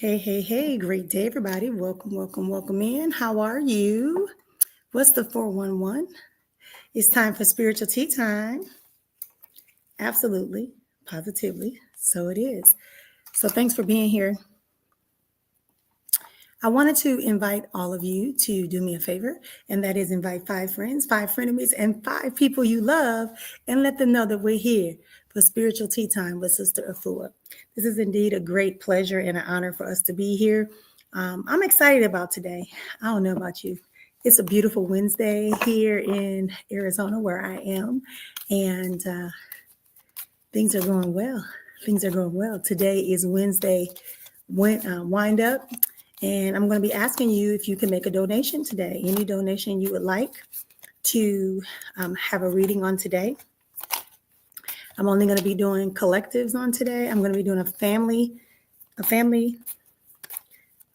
Hey, great day, everybody. Welcome in. How are you? What's the 411? It's time for spiritual tea time. Absolutely, positively. So it is. So thanks for being here. I wanted to invite all of you to do me a favor, and that is invite 5 friends, 5 frenemies, and 5 people you love, and let them know that we're here for spiritual tea time with Sister Efua. This is indeed a great pleasure and an honor for us to be here. I'm excited about today. I don't know about you. It's a beautiful Wednesday here in Arizona where I am, and things are going well. Things are going well. Today is Wednesday wind up. And I'm going to be asking you if you can make a donation today. Any donation you would like to have a reading on today. I'm only going to be doing collectives on today. I'm going to be doing a family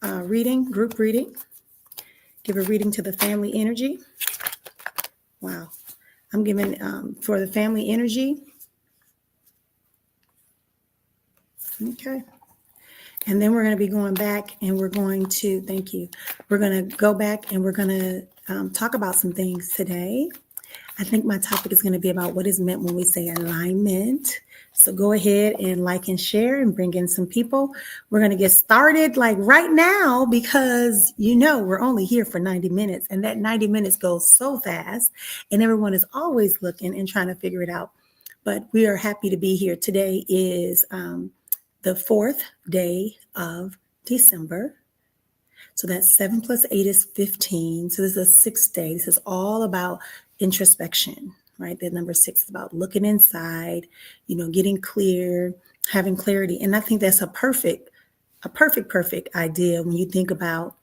reading, group reading. Give a reading to the family energy. Wow. I'm giving for the family energy. Okay. And then we're going to be going back and we're going to, thank you. We're going to go back and we're going to talk about some things today. I think my topic is going to be about what is meant when we say alignment. So go ahead and like and share and bring in some people. We're going to get started like right now because, we're only here for 90 minutes and that 90 minutes goes so fast and everyone is always looking and trying to figure it out. But we are happy to be here. Today is the 4th day of December. So that's 7 plus 8 is 15. So this is a 6th day. This is all about introspection, right? The number 6 is about looking inside, getting clear, having clarity. And I think that's a perfect idea when you think about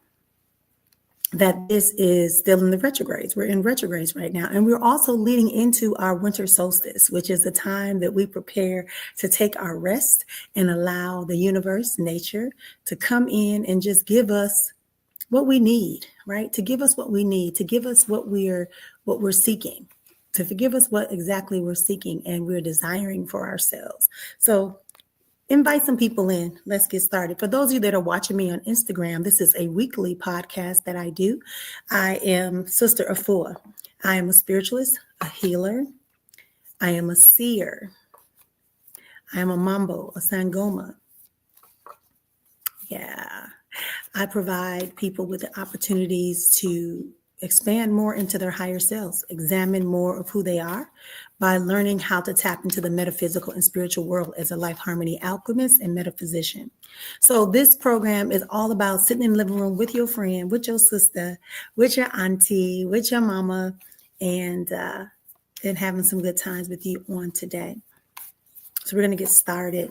that this is still in the retrogrades. We're in retrogrades right now. And we're also leading into our winter solstice, which is the time that we prepare to take our rest and allow the universe, nature, to come in and just give us what we need, right? To give us what we need, to give us what we're seeking, to forgive us what exactly we're seeking and we're desiring for ourselves. So invite some people in. Let's get started. For those of you that are watching me on Instagram, this is a weekly podcast that I do. I am Sister Efua. I am a spiritualist, a healer. I am a seer. I am a mambo, a sangoma. Yeah. I provide people with the opportunities to expand more into their higher selves, examine more of who they are by learning how to tap into the metaphysical and spiritual world as a life harmony alchemist and metaphysician. So this program is all about sitting in the living room with your friend, with your sister, with your auntie, with your mama, and having some good times with you on today. So we're going to get started.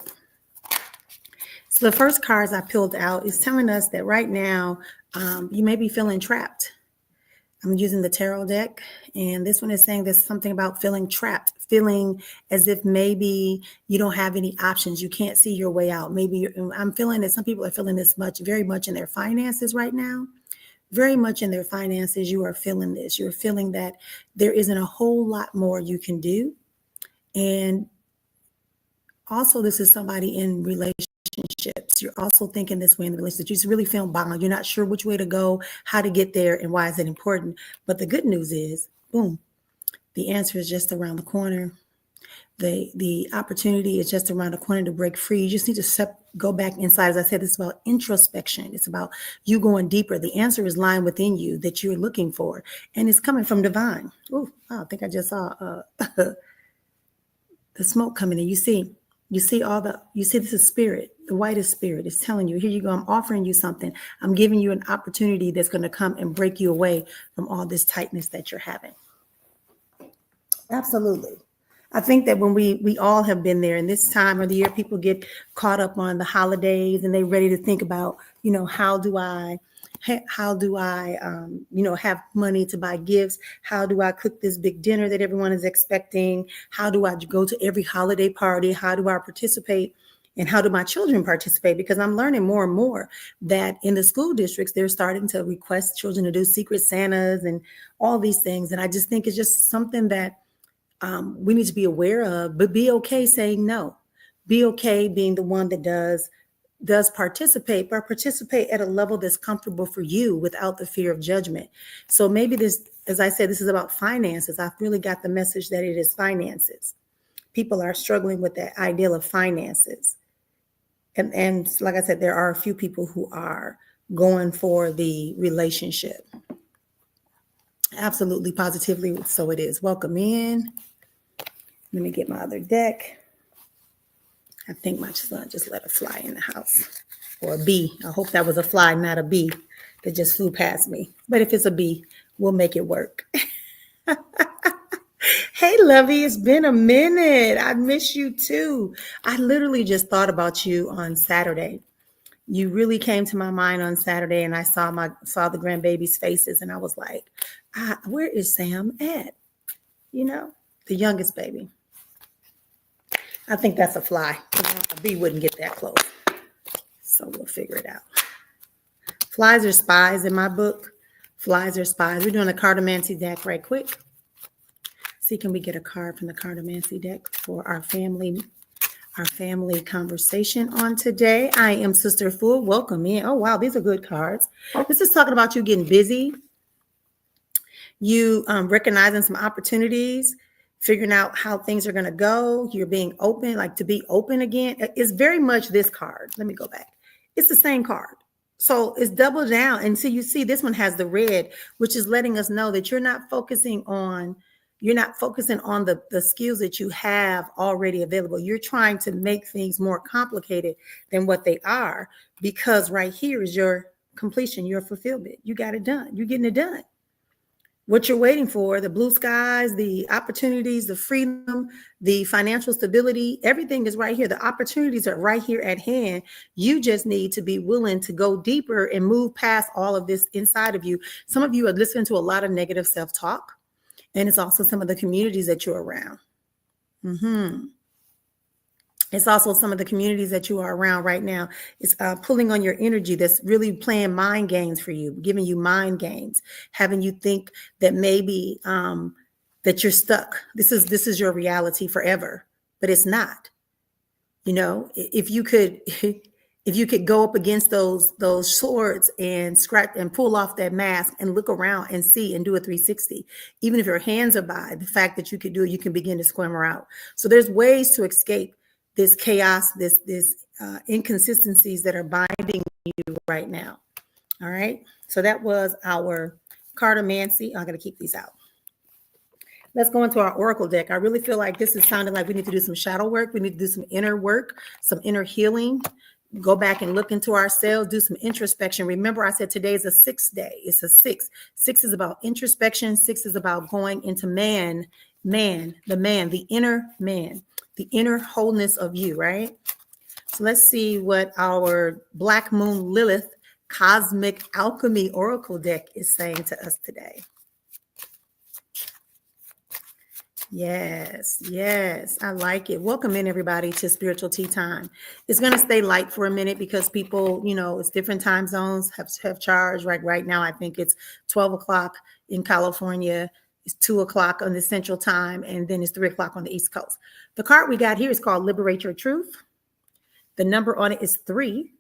So the first cards I pulled out is telling us that right now you may be feeling trapped. I'm using the tarot deck, and this one is saying there's something about feeling trapped, feeling as if maybe you don't have any options. You can't see your way out. I'm feeling that some people are feeling this very much in their finances right now. Very much in their finances, you are feeling this. You're feeling that there isn't a whole lot more you can do. And also, this is somebody in relationships. You're also thinking this way in the relationship. You just really feel bound. You're not sure which way to go, how to get there, and why is it important. But the good news is, boom, the answer is just around the corner. The opportunity is just around the corner to break free. You just need to go back inside. As I said, it's about introspection. It's about you going deeper. The answer is lying within you that you're looking for, and it's coming from divine. Oh, I think I just saw the smoke coming in. You see this is spirit. The white is spirit. It's telling you, here you go. I'm offering you something. I'm giving you an opportunity that's going to come and break you away from all this tightness that you're having. Absolutely. I think that when we all have been there, and this time of the year, people get caught up on the holidays and they're ready to think about, how do I have money to buy gifts? How do I cook this big dinner that everyone is expecting? How do I go to every holiday party? How do I participate? And how do my children participate? Because I'm learning more and more that in the school districts, they're starting to request children to do secret Santas and all these things. And I just think it's just something that we need to be aware of, but be okay saying no. Be okay being the one that does does participate, but participate at a level that's comfortable for you without the fear of judgment. So maybe this, as I said, this is about finances. I've really got the message that it is finances. People are struggling with that ideal of finances. And like I said, there are a few people who are going for the relationship. Absolutely, positively, so it is. Welcome in. Let me get my other deck. I think my son just let a fly in the house, or a bee. I hope that was a fly, not a bee that just flew past me. But if it's a bee, we'll make it work. Hey, Lovey, it's been a minute. I miss you too. I literally just thought about you on Saturday. You really came to my mind on Saturday, and I saw the grandbabies' faces, and I was like, where is Sam at? You know, the youngest baby. I think that's a fly. A bee wouldn't get that close. So we'll figure it out. Flies are spies in my book. Flies are spies. We're doing a cartomancy deck right quick. See, can we get a card from the cartomancy deck for our family conversation on today? I am Sista Efua. Welcome in. Oh, wow, these are good cards. This is talking about you getting busy. You recognizing some opportunities, figuring out how things are going to go. You're being open, like to be open again. It's very much this card. Let me go back. It's the same card. So it's double down. And so you see this one has the red, which is letting us know that you're not focusing on the skills that you have already available. You're trying to make things more complicated than what they are, because right here is your completion, your fulfillment. You got it done. You're getting it done. What you're waiting for, the blue skies, the opportunities, the freedom, the financial stability, everything is right here. The opportunities are right here at hand. You just need to be willing to go deeper and move past all of this inside of you. Some of you are listening to a lot of negative self-talk, and it's also some of the communities that you're around. It's also some of the communities that you are around right now. It's pulling on your energy that's really playing mind games for you, giving you mind games, having you think that maybe that you're stuck. This is your reality forever, but it's not. You know, if you could go up against those swords and scratch and pull off that mask and look around and see and do a 360, even if your hands are by, the fact that you could do it, you can begin to swimmer out. So there's ways to escape this chaos, this inconsistencies that are binding you right now. All right. So that was our cartomancy. I'm going to keep these out. Let's go into our oracle deck. I really feel like this is sounding like we need to do some shadow work. We need to do some inner work, some inner healing. Go back and look into ourselves, do some introspection. Remember, I said today is a 6th day. It's a 6. 6 is about introspection. 6 is about going into the inner man, the inner wholeness of you, right? So let's see what our Black Moon Lilith Cosmic Alchemy Oracle deck is saying to us today. Yes, I like it. Welcome in, everybody, to Spiritual Tea Time. It's going to stay light for a minute because people, you know, it's different time zones have charged. Right now, I think it's 12 o'clock in California. It's 2 o'clock on the Central Time, and then it's 3 o'clock on the East Coast. The card we got here is called Liberate Your Truth. The number on it is 3,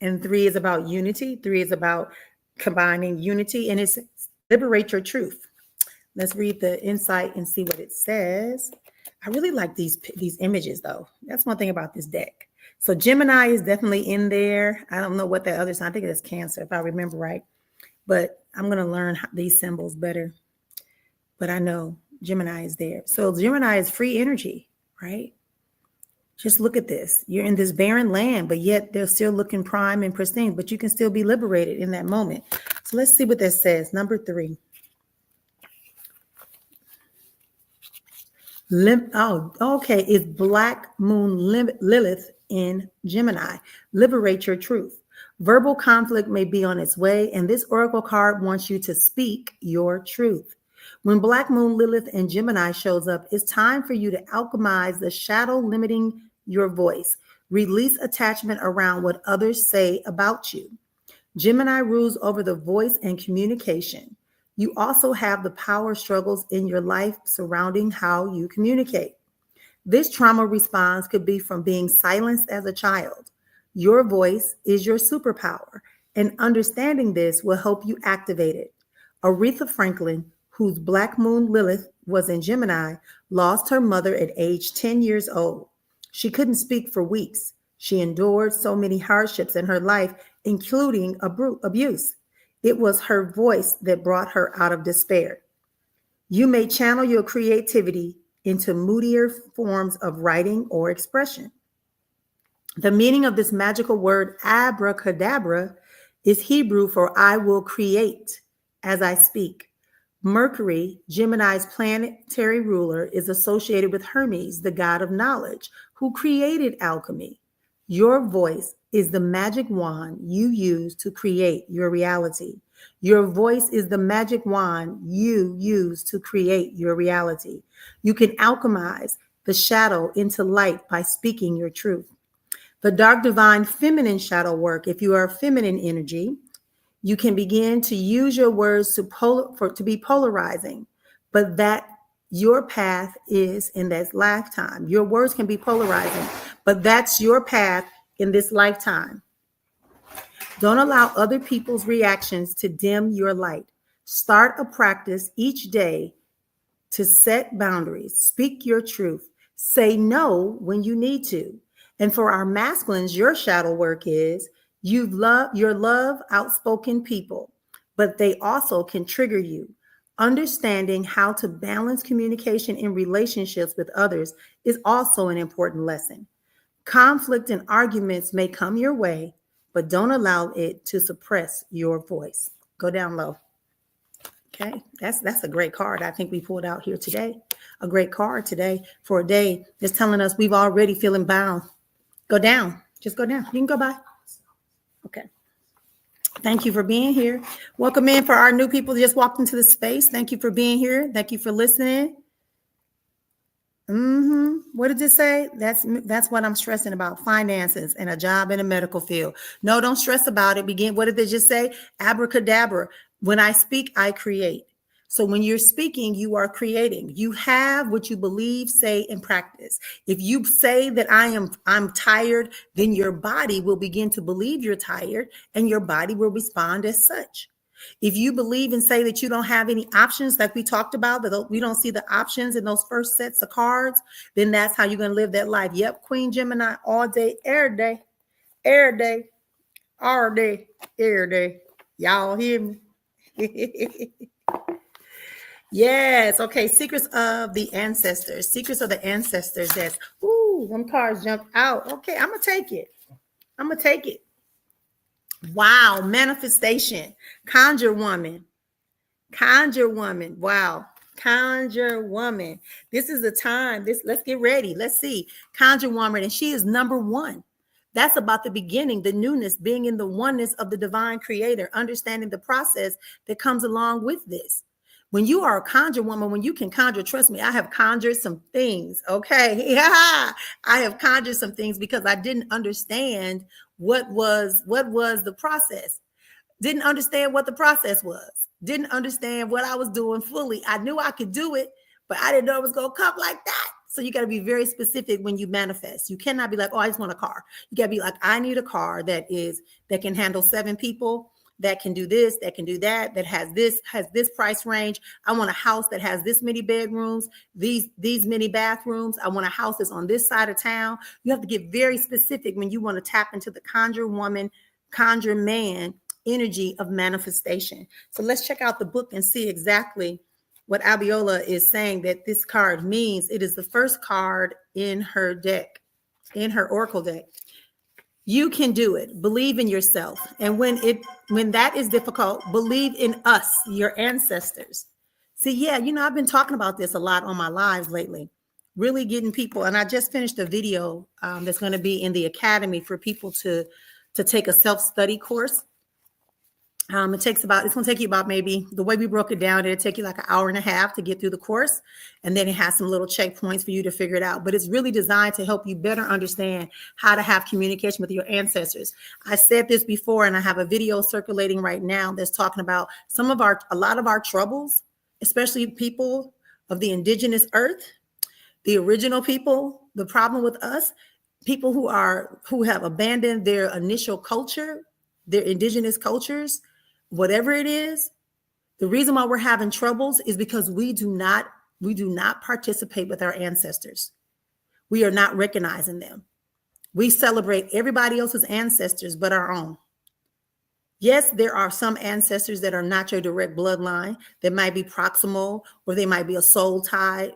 and 3 is about unity. 3 is about combining unity, and it's Liberate Your Truth. Let's read the insight and see what it says. I really like these images, though. That's one thing about this deck. So Gemini is definitely in there. I don't know what that other sign. I think it's Cancer, if I remember right. But I'm going to learn these symbols better. But I know Gemini is there. So Gemini is free energy, right? Just look at this. You're in this barren land, but yet they're still looking prime and pristine, but you can still be liberated in that moment. So let's see what that says. Number 3. Okay. It's Black Moon Lilith in Gemini. Liberate your truth. Verbal conflict may be on its way, and this oracle card wants you to speak your truth. When Black Moon Lilith in Gemini shows up, it's time for you to alchemize the shadow limiting your voice. Release attachment around what others say about you. Gemini rules over the voice and communication. You also have the power struggles in your life surrounding how you communicate. This trauma response could be from being silenced as a child, Your voice is your superpower, and understanding this will help you activate it. Aretha Franklin, whose Black Moon Lilith was in Gemini, lost her mother at age 10 years old. She couldn't speak for weeks. She endured so many hardships in her life, including abuse. It was her voice that brought her out of despair. You may channel your creativity into moodier forms of writing or expression. The meaning of this magical word abracadabra is Hebrew for I will create as I speak. Mercury, Gemini's planetary ruler, is associated with Hermes, the god of knowledge, who created alchemy. Your voice is the magic wand you use to create your reality. Your voice is the magic wand you use to create your reality. You can alchemize the shadow into light by speaking your truth. The dark divine feminine shadow work, if you are a feminine energy, you can begin to use your words to be polarizing, but that your path is in this lifetime. Your words can be polarizing, but that's your path in this lifetime. Don't allow other people's reactions to dim your light. Start a practice each day to set boundaries, speak your truth, say no when you need to. And for our masculines, your shadow work is you love outspoken people, but they also can trigger you. Understanding how to balance communication in relationships with others is also an important lesson. Conflict and arguments may come your way, but don't allow it to suppress your voice. Go down low. Okay, that's a great card I think we pulled out here today. A great card today for a day that's telling us we've already feeling bound. Go down. Just go down. You can go by. Okay. Thank you for being here. Welcome in for our new people that just walked into the space. Thank you for being here. Thank you for listening. What did it say? That's what I'm stressing about. Finances and a job in the medical field. No, don't stress about it. What did they just say? Abracadabra. When I speak, I create. So when you're speaking, you are creating. You have what you believe, say, and practice. If you say that I'm tired, then your body will begin to believe you're tired, and your body will respond as such. If you believe and say that you don't have any options, like we talked about, that we don't see the options in those first sets of cards, then that's how you're going to live that life. Yep, Queen Gemini, all day, every day, every day, all day, every day. Y'all hear me? Yes. Okay. Secrets of the ancestors. Secrets of the ancestors. That's, them cards jumped out. Okay. I'm going to take it. Wow. Manifestation. Conjure woman. Wow. Conjure woman. This is the time. Let's get ready. Let's see. Conjure woman. And she is number one. That's about the beginning, the newness, being in the oneness of the divine creator, understanding the process that comes along with this. When you are a conjure woman, when you can conjure, trust me, I have conjured some things. Okay. Yeah. I have conjured some things because I didn't understand what was the process. Didn't understand what the process was. Didn't understand what I was doing fully. I knew I could do it, but I didn't know it was going to come like that. So you got to be very specific when you manifest. You cannot be like, oh, I just want a car. You got to be like, I need a car that can handle 7 people, that can do this, that can do that, that has this price range. I want a house that has this many bedrooms, these many bathrooms. I want a house that's on this side of town. You have to get very specific when you want to tap into the conjure woman, conjure man energy of manifestation. So let's check out the book and see exactly what Abiola is saying that this card means. It is the first card in her deck, in her oracle deck. You can do it. Believe in yourself. And when that is difficult, believe in us, your ancestors. See, yeah, I've been talking about this a lot on my lives lately, really getting people. And I just finished a video that's going to be in the academy for people to take a self-study course. It's going to take you about, maybe the way we broke it down, it'll take you like an hour and a half to get through the course. And then it has some little checkpoints for you to figure it out. But it's really designed to help you better understand how to have communication with your ancestors. I said this before, and I have a video circulating right now that's talking about a lot of our troubles, especially people of the indigenous earth, the original people. The problem with us people who have abandoned their initial culture, their indigenous cultures, whatever it is. The reason why we're having troubles is because we do not participate with our ancestors. We are not recognizing them. We celebrate everybody else's ancestors but our own. Yes, there are some ancestors that are not your direct bloodline, that might be proximal, or they might be a soul tie,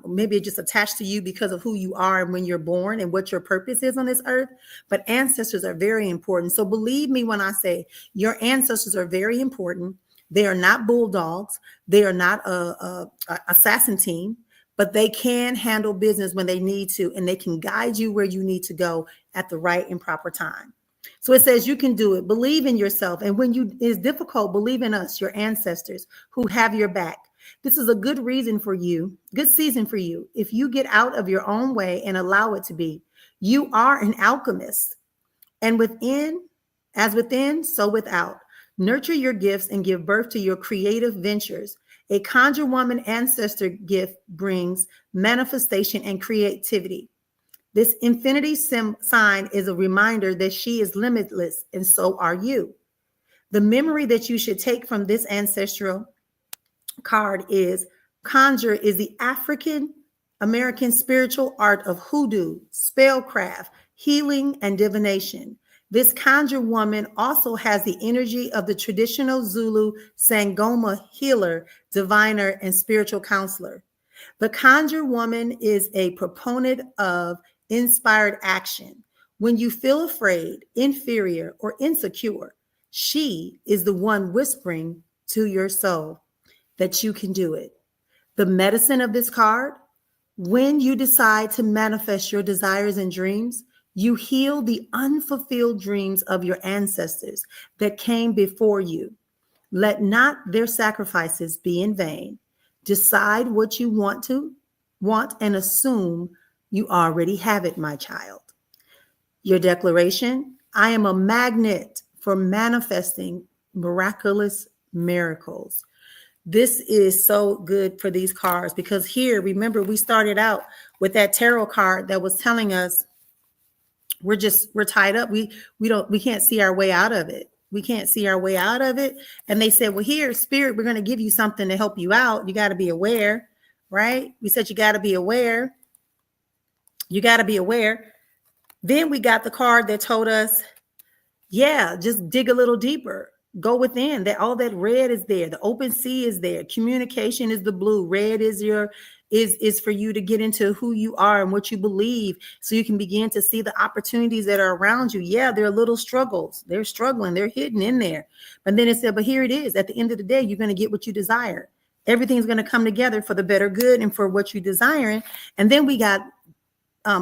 maybe just attached to you because of who you are and when you're born and what your purpose is on this earth. But ancestors are very important. So believe me when I say your ancestors are very important. They are not bulldogs. They are not a assassin team, but they can handle business when they need to, and they can guide you where you need to go at the right and proper time. So it says you can do it. Believe in yourself. And when it's difficult, believe in us, your ancestors who have your back. This is a good reason for you, good season for you. If you get out of your own way and allow it to be, you are an alchemist. And as within, so without. Nurture your gifts and give birth to your creative ventures. A conjure woman ancestor gift brings manifestation and creativity. This infinity sign is a reminder that she is limitless, and so are you. The memory that you should take from this ancestral card is conjure is the African American spiritual art of hoodoo, spellcraft, healing, and divination. This conjure woman also has the energy of the traditional Zulu Sangoma healer, diviner, and spiritual counselor. The conjure woman is a proponent of inspired action. When you feel afraid, inferior, or insecure, she is the one whispering to your soul that you can do it. The medicine of this card, when you decide to manifest your desires and dreams, you heal the unfulfilled dreams of your ancestors that came before you. Let not their sacrifices be in vain. Decide what you want and assume you already have it, my child. Your declaration, I am a magnet for manifesting miraculous miracles. This is so good for these cards because here, remember, we started out with that tarot card that was telling us we're tied up. We can't see our way out of it. We can't see our way out of it. And they said, well, here, Spirit, we're going to give you something to help you out. You got to be aware, right? We said you got to be aware. You got to be aware. Then we got the card that told us, yeah, just dig a little deeper. Go within. That all that red is there. The open sea is there. Communication is the blue. Red is is for you to get into who you are and what you believe, so you can begin to see the opportunities that are around you. Yeah, there are little struggles. They're struggling. They're hidden in there. But then it said, but here it is. At the end of the day, you're going to get what you desire. Everything's going to come together for the better good and for what you desire. And then we got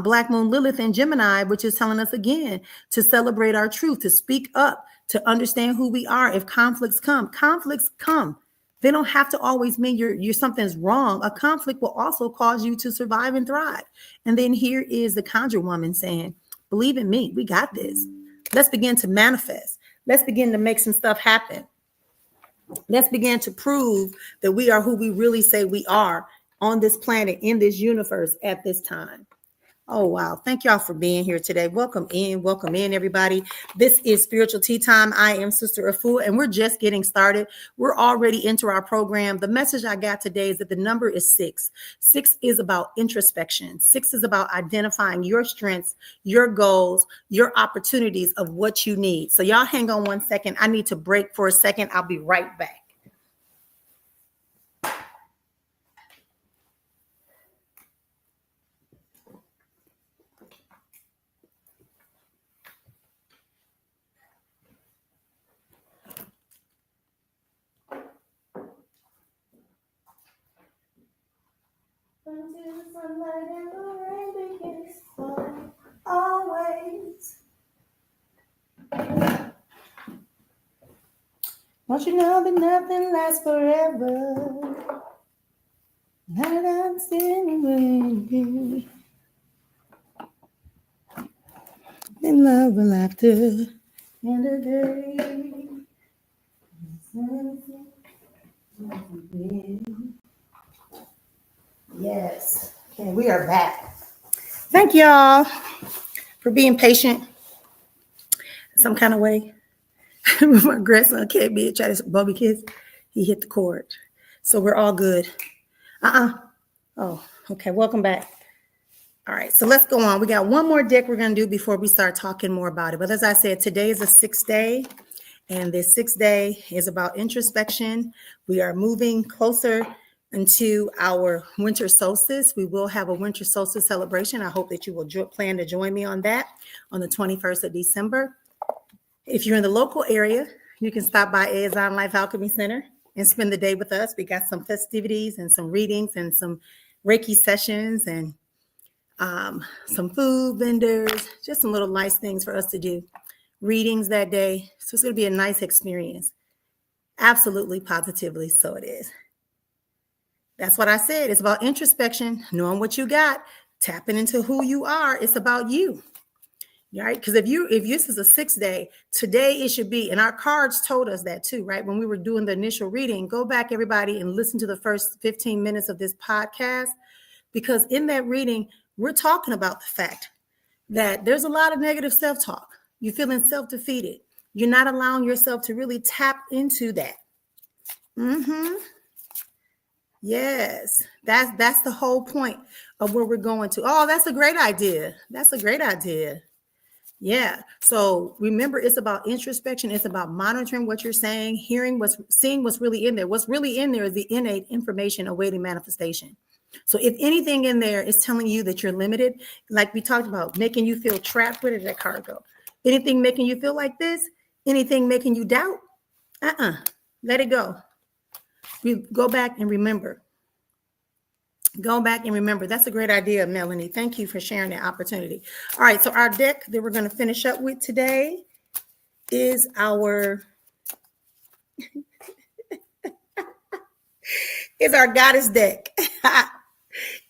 Black Moon Lilith and Gemini, which is telling us again to celebrate our truth, to speak up, to understand who we are. If conflicts come. They don't have to always mean you're something's wrong. A conflict will also cause you to survive and thrive. And then here is the conjure woman saying, believe in me, we got this. Let's begin to manifest. Let's begin to make some stuff happen. Let's begin to prove that we are who we really say we are on this planet, in this universe at this time. Oh, wow. Thank y'all for being here today. Welcome in, everybody. This is Spiritual Tea Time. I am Sista Efua, and we're just getting started. We're already into our program. The message I got today is that the number is 6. 6 is about introspection. 6 is about identifying your strengths, your goals, your opportunities of what you need. So y'all hang on one second. I need to break for a second. I'll be right back. Until the sunlight and the rain begins to fall, always. Don't you know that nothing lasts forever? That I'm standing with you. In love and laughter, and a day. Yes. Okay, we are back. Thank y'all. for being patient some kind of way. My grandson came in, tried to bump kiss. He hit the cord. So we're all good. Oh, okay. Welcome back. All right. So let's go on. We got one more deck we're going to do before we start talking more about it. But as I said, today is the 6th day. And this 6th day is about introspection. We are moving closer into our winter solstice. We will have a winter solstice celebration. I hope that you will plan to join me on that on the 21st of December. If you're in the local area, you can stop by Azon Life Alchemy Center and spend the day with us. We got some festivities and some readings and some Reiki sessions and some food vendors, just some little nice things for us to do. Readings that day. So it's going to be a nice experience. Absolutely, positively, so it is. That's what I said. It's about introspection, knowing what you got, tapping into who you are. It's about you. Right? Because if this is a 6th day, today it should be, and our cards told us that too, right? When we were doing the initial reading, go back, everybody, and listen to the first 15 minutes of this podcast, because in that reading, we're talking about the fact that there's a lot of negative self-talk. You're feeling self-defeated. You're not allowing yourself to really tap into that. Yes, that's the whole point of where we're going to. Oh, that's a great idea. That's a great idea. Yeah. So remember, it's about introspection. It's about monitoring what you're saying, seeing what's really in there. What's really in there is the innate information awaiting manifestation. So if anything in there is telling you that you're limited, like we talked about, making you feel trapped, where did that card go? Anything making you feel like this, anything making you doubt, let it go. Go back and remember. Go back and remember. That's a great idea, Melanie. Thank you for sharing that opportunity. All right, so our deck that we're going to finish up with today is our goddess deck.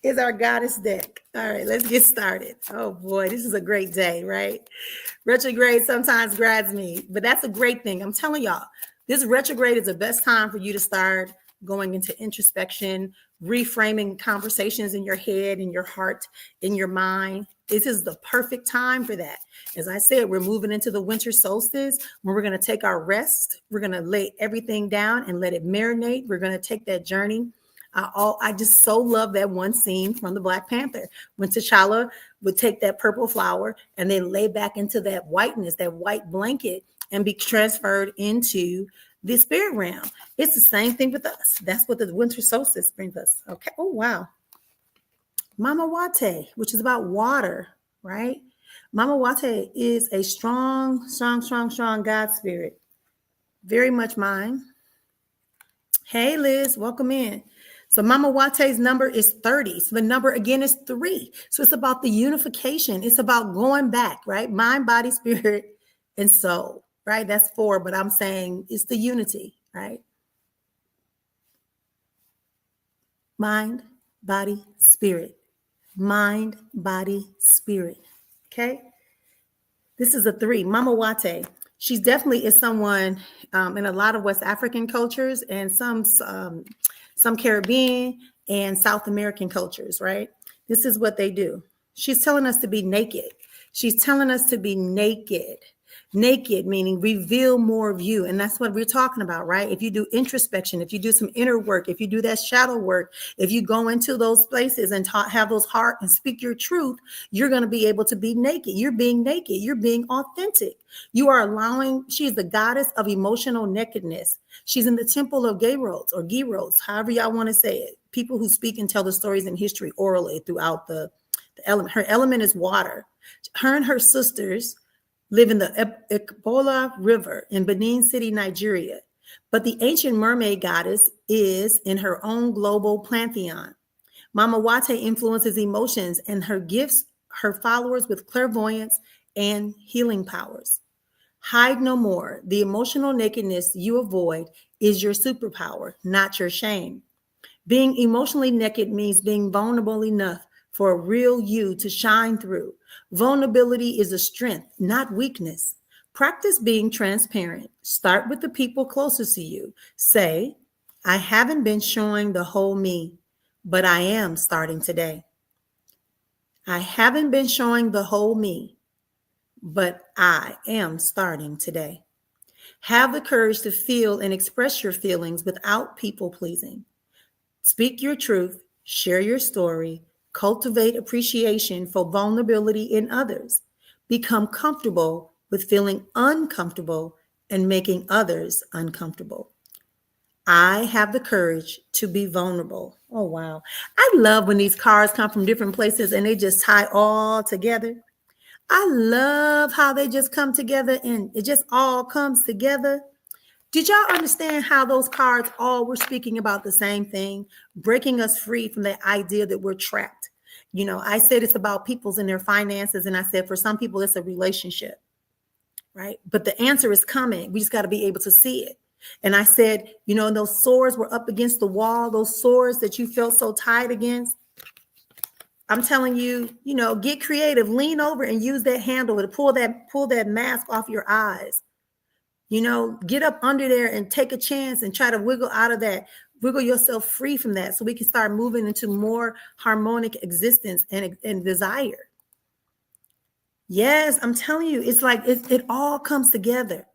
Is our goddess deck. All right, let's get started. Oh boy, this is a great day, right? Retrograde sometimes grabs me, but that's a great thing. I'm telling y'all, this retrograde is the best time for you to start going into introspection, reframing conversations in your head, in your heart, in your mind. This is the perfect time for that. As I said, we're moving into the winter solstice where we're going to take our rest. We're going to lay everything down and let it marinate. We're going to take that journey. I just so love that one scene from the Black Panther when T'Challa would take that purple flower and then lay back into that whiteness, that white blanket, and be transferred into the spirit realm. It's the same thing with us. That's what the winter solstice brings us. Okay. Oh, wow. Mama Wate, which is about water, right? Mama Wate is a strong God spirit. Very much mine. Hey, Liz, welcome in. So Mama Wate's number is 30. So the number again is 3. So it's about the unification. It's about going back, right? Mind, body, spirit, and soul, right? That's 4, but I'm saying it's the unity, right? Mind, body, spirit. Mind, body, spirit. Okay? This is a 3. Mama Wate. She definitely is someone in a lot of West African cultures and some Caribbean and South American cultures, right? This is what they do. She's telling us to be naked. She's telling us to be naked. Naked, meaning reveal more of you. And that's what we're talking about, right? If you do introspection, if you do some inner work, if you do that shadow work, if you go into those places and have those heart and speak your truth, you're going to be able to be naked. You're being naked. You're being authentic. You are allowing, she's the goddess of emotional nakedness. She's in the temple of Gayros or Giros, however y'all want to say it. People who speak and tell the stories in history orally throughout the element. Her element is water. Her and her sisters live in the Ebola River in Benin City, Nigeria. But the ancient mermaid goddess is in her own global pantheon. Mama Wate influences emotions and her gifts her followers with clairvoyance and healing powers. Hide no more. The emotional nakedness you avoid is your superpower, not your shame. Being emotionally naked means being vulnerable enough for a real you to shine through. Vulnerability is a strength, not weakness. Practice being transparent. Start with the people closest to you. Say, I haven't been showing the whole me, but I am starting today. I haven't been showing the whole me, but I am starting today. Have the courage to feel and express your feelings without people pleasing. Speak your truth, share your story, cultivate appreciation for vulnerability in others. Become comfortable with feeling uncomfortable and making others uncomfortable. I have the courage to be vulnerable. Oh, wow. I love when these cards come from different places and they just tie all together. I love how they just come together and it just all comes together. Did y'all understand how those cards all were speaking about the same thing, breaking us free from the idea that we're trapped? You know, I said it's about people's and their finances, and I said for some people it's a relationship, right? But the answer is coming. We just got to be able to see it. And I said, you know, those swords were up against the wall, those swords that you felt so tied against. I'm telling you, you know, get creative, lean over and use that handle to pull that mask off your eyes. You know, get up under there and take a chance and try to wiggle out of that, wiggle yourself free from that so we can start moving into more harmonic existence and desire. Yes, I'm telling you, it's like it all comes together.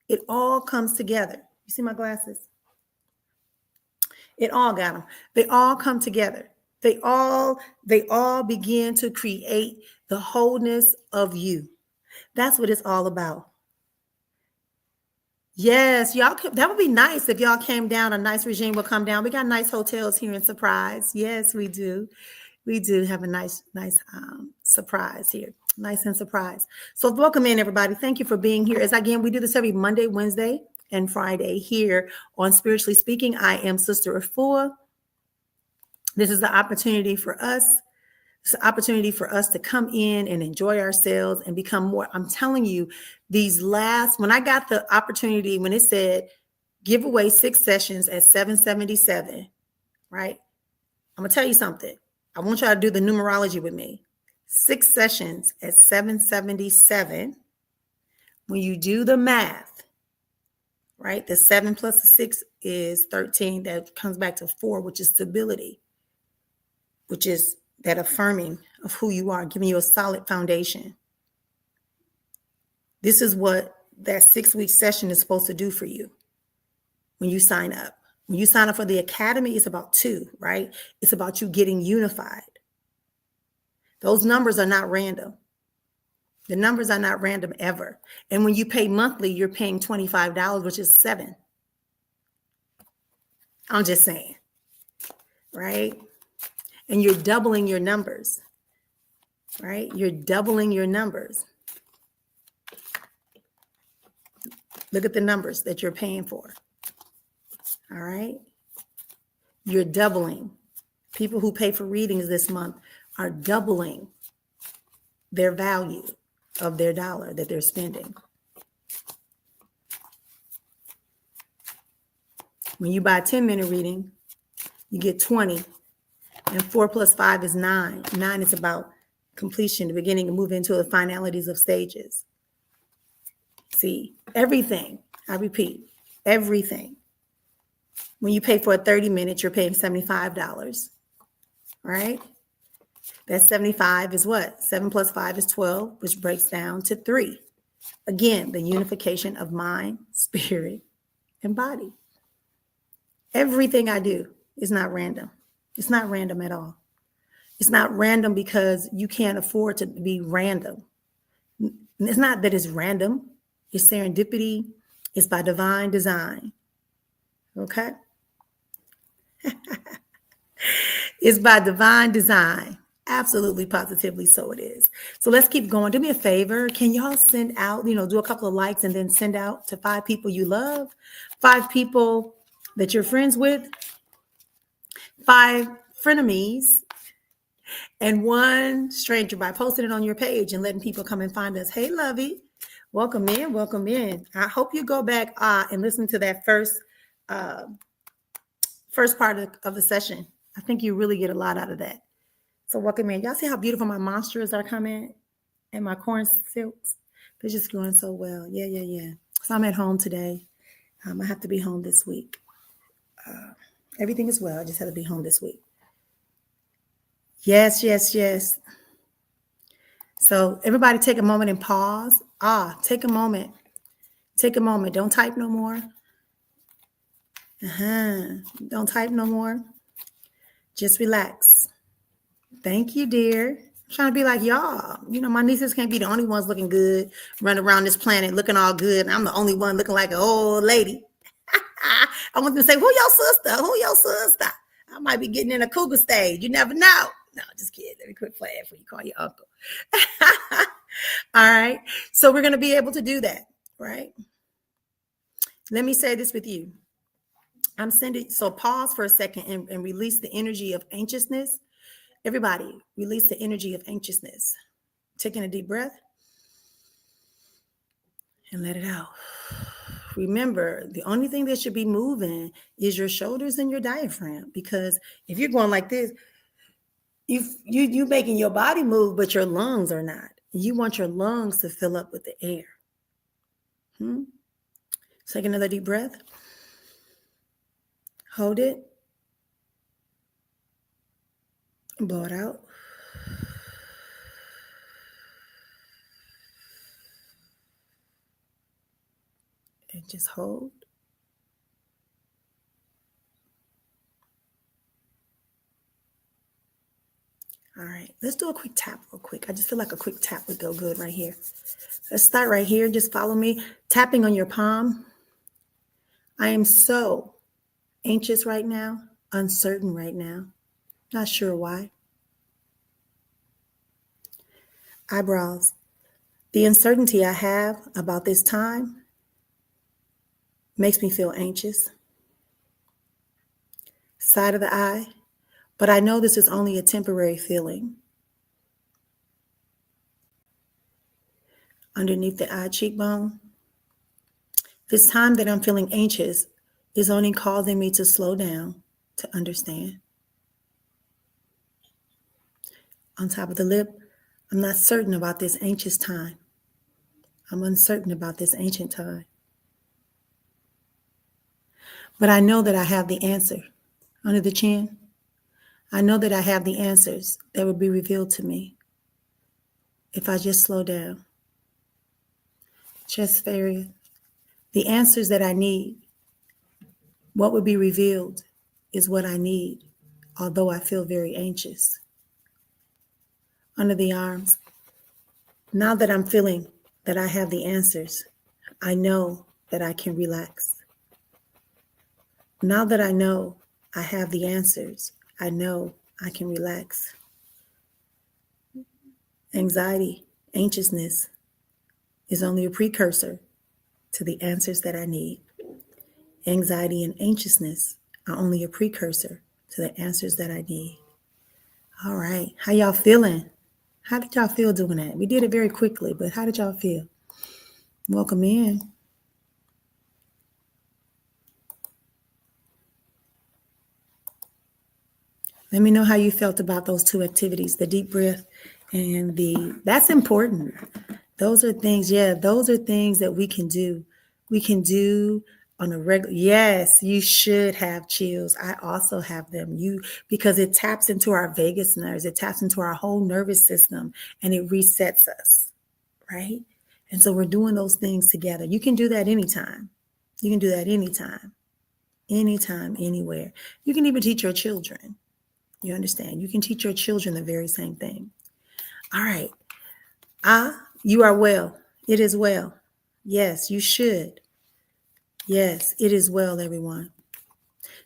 It all comes together. You see my glasses? It all got them. They all come together. They all begin to create the wholeness of you. That's what it's all about. Yes, y'all. That would be nice if y'all came down. A nice regime will come down. We got nice hotels here in Surprise. Yes, we do. We do have a nice surprise here. Nice and surprise. So welcome in, everybody. Thank you for being here. As again, we do this every Monday, Wednesday, and Friday here on Spiritually Speaking. I am Sister Efua. This is the opportunity for us. It's an opportunity for us to come in and enjoy ourselves and become more. I'm telling you, when I got the opportunity, when it said give away 6 sessions at $777, right? I'm going to tell you something. I want y'all to do the numerology with me. 6 sessions at $777. When you do the math, right? The 7 plus the 6 is 13. That comes back to 4, which is stability, which is that affirming of who you are, giving you a solid foundation. This is what that 6-week session is supposed to do for you when you sign up. When you sign up for the academy, it's about 2, right? It's about you getting unified. Those numbers are not random. The numbers are not random ever. And when you pay monthly, you're paying $25, which is 7. I'm just saying, right? And you're doubling your numbers, right? You're doubling your numbers. Look at the numbers that you're paying for. All right. You're doubling. People who pay for readings this month are doubling their value of their dollar that they're spending. When you buy a 10-minute reading, you get 20. And 4 plus 5 is 9. 9 is about completion, the beginning, and move into the finalities of stages. See, everything, I repeat, everything. When you pay for a 30 minutes, you're paying $75, right? That 75 is what? 7 plus 5 is 12, which breaks down to 3. Again, the unification of mind, spirit, and body. Everything I do is not random. It's not random at all. It's not random because you can't afford to be random. It's not that it's random. It's serendipity. It's by divine design. Okay? It's by divine design. Absolutely, positively, so it is. So let's keep going. Do me a favor. Can y'all send out, do a couple of likes and then send out to 5 people you love, 5 people that you're friends with, 5 frenemies, and 1 stranger by posting it on your page and letting people come and find us. Hey, Lovey, welcome in, welcome in. I hope you go back and listen to that first part of the session. I think you really get a lot out of that. So welcome in. Y'all see how beautiful my monsters are coming and my corn silks? They're just going so well. Yeah. So I'm at home today. I have to be home this week. Everything is well. I just had to be home this week. Yes. So everybody take a moment and pause. Take a moment. Take a moment. Don't type no more. Don't type no more. Just relax. Thank you, dear. I'm trying to be like y'all. My nieces can't be the only ones looking good, running around this planet looking all good. And I'm the only one looking like an old lady. I want them to say, who your sister? Who your sister? I might be getting in a cougar stage. You never know. No, just kidding. Let me quit playing before you call your uncle. All right. So we're going to be able to do that, right? Let me say this with you. So pause for a second and release the energy of anxiousness. Everybody, release the energy of anxiousness. Taking a deep breath and let it out. Remember, the only thing that should be moving is your shoulders and your diaphragm, because if you're going like this, you making your body move, but your lungs are not. You want your lungs to fill up with the air. Take another deep breath. Hold it. Blow it out. And just hold. All right, let's do a quick tap real quick. I just feel like a quick tap would go good right here. Let's start right here. Just follow me. Tapping on your palm. I am so anxious right now, uncertain right now. Not sure why. Eyebrows. The uncertainty I have about this time makes me feel anxious. Side of the eye. But I know this is only a temporary feeling. Underneath the eye cheekbone. This time that I'm feeling anxious is only causing me to slow down, to understand. On top of the lip, I'm not certain about this anxious time. I'm uncertain about this ancient time. But I know that I have the answer. Under the chin, I know that I have the answers that will be revealed to me if I just slow down. Chest area, the answers that I need, what would be revealed is what I need, although I feel very anxious. Under the arms, now that I'm feeling that I have the answers, I know that I can relax. Now that I know I have the answers, I know I can relax. Anxiety, anxiousness is only a precursor to the answers that I need. Anxiety and anxiousness are only a precursor to the answers that I need. All right. How y'all feeling? How did y'all feel doing that? We did it very quickly, but how did y'all feel? Welcome in. Let me know how you felt about those two activities, the deep breath and that's important. Those are things that we can do. We can do on a regular. Yes, you should have chills. I also have them. Because it taps into our vagus nerves. It taps into our whole nervous system and it resets us, right? And so we're doing those things together. You can do that anytime. You can do that anytime, anywhere. You can even teach your children. You understand? You can teach your children the very same thing. All right. You are well. It is well. Yes, you should. Yes, it is well, everyone.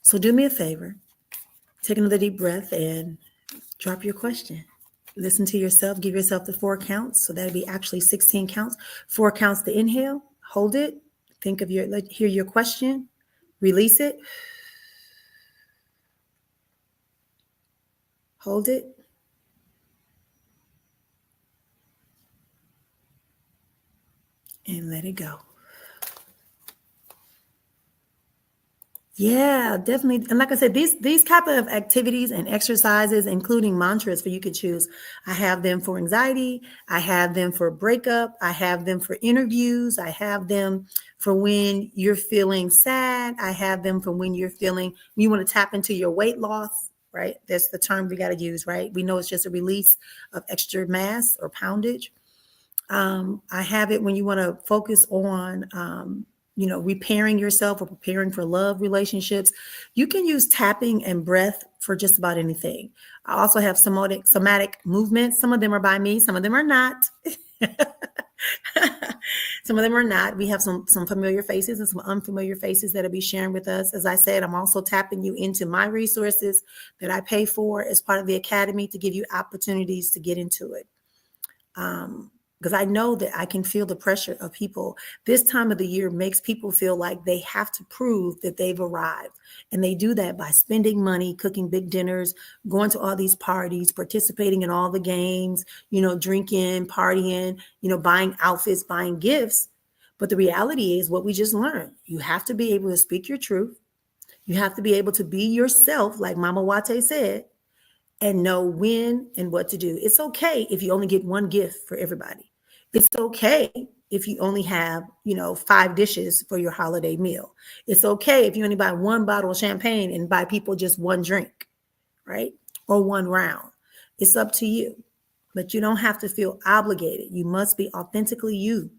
So do me a favor. Take another deep breath and drop your question. Listen to yourself. Give yourself the 4 counts. So that'd be actually 16 counts. 4 counts to inhale. Hold it. Hear your question. Release it. Hold it. And let it go. Yeah, definitely. And like I said, these type of activities and exercises, including mantras for you could choose. I have them for anxiety. I have them for breakup. I have them for interviews. I have them for when you're feeling sad. I have them for when you want to tap into your weight loss, right? That's the term we got to use, right? We know it's just a release of extra mass or poundage. I have it when you want to focus on, repairing yourself or preparing for love relationships. You can use tapping and breath for just about anything. I also have somatic movements. Some of them are by me, some of them are not. Some of them are not. We have some familiar faces and some unfamiliar faces that'll be sharing with us. As I said, I'm also tapping you into my resources that I pay for as part of the academy to give you opportunities to get into it. Because I know that I can feel the pressure of people. This time of the year makes people feel like they have to prove that they've arrived. And they do that by spending money, cooking big dinners, going to all these parties, participating in all the games, drinking, partying, buying outfits, buying gifts. But the reality is what we just learned. You have to be able to speak your truth. You have to be able to be yourself, like Mama Wate said, and know when and what to do. It's okay if you only get one gift for everybody. It's okay if you only have, 5 dishes for your holiday meal. It's okay if you only buy one bottle of champagne and buy people just one drink, right? Or one round. It's up to you. But you don't have to feel obligated. You must be authentically you.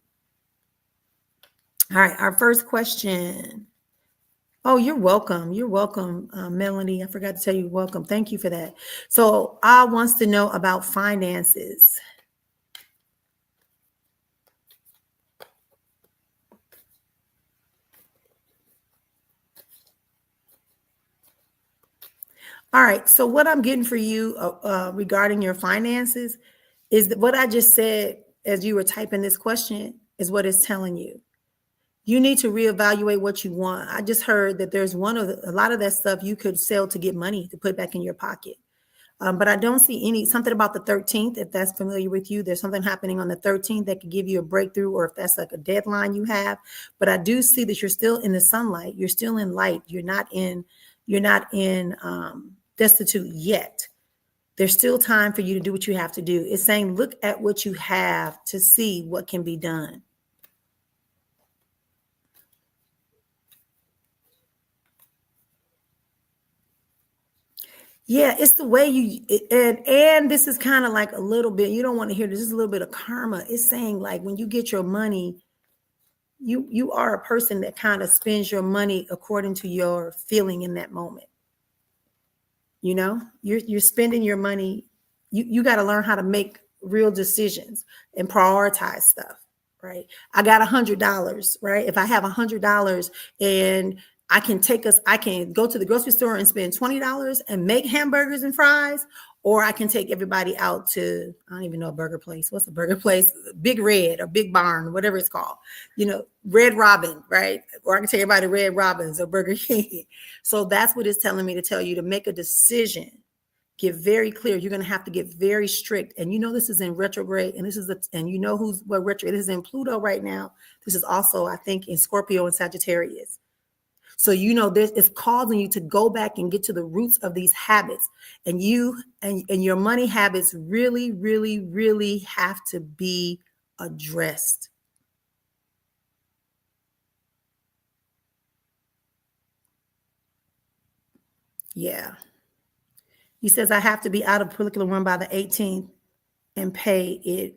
All right, our first question. Oh, you're welcome. You're welcome, Melanie. I forgot to tell you welcome. Thank you for that. So I wants to know about finances. All right. So what I'm getting for you regarding your finances is that what I just said as you were typing this question is what it's telling you. You need to reevaluate what you want. I just heard that there's a lot of that stuff you could sell to get money to put back in your pocket. But I don't see something about the 13th. If that's familiar with you, there's something happening on the 13th that could give you a breakthrough, or if that's like a deadline you have. But I do see that you're still in the sunlight. You're still in light. You're not in destitute yet. There's still time for you to do what you have to do. It's saying, look at what you have to see what can be done. Yeah, it's the way and this is kind of like a little bit, you don't want to hear this is a little bit of karma. It's saying like when you get your money, you are a person that kind of spends your money according to your feeling in that moment. You're spending your money. You got to learn how to make real decisions and prioritize stuff, right? I got $100, right? If I have $100 and I can go to the grocery store and spend $20 and make hamburgers and fries, or I can take everybody out to, I don't even know a burger place. What's a burger place? Big Red or Big Barn, whatever it's called, Red Robin, right? Or I can take everybody to Red Robin's or Burger King. So that's what it's telling me to tell you, to make a decision. Get very clear. You're going to have to get very strict. And this is in retrograde, and this is what retrograde. This is in Pluto right now. This is also, I think, in Scorpio and Sagittarius. So this is causing you to go back and get to the roots of these habits, and you and your money habits really, really, really have to be addressed. Yeah. He says, I have to be out of curriculum one by the 18th and pay it,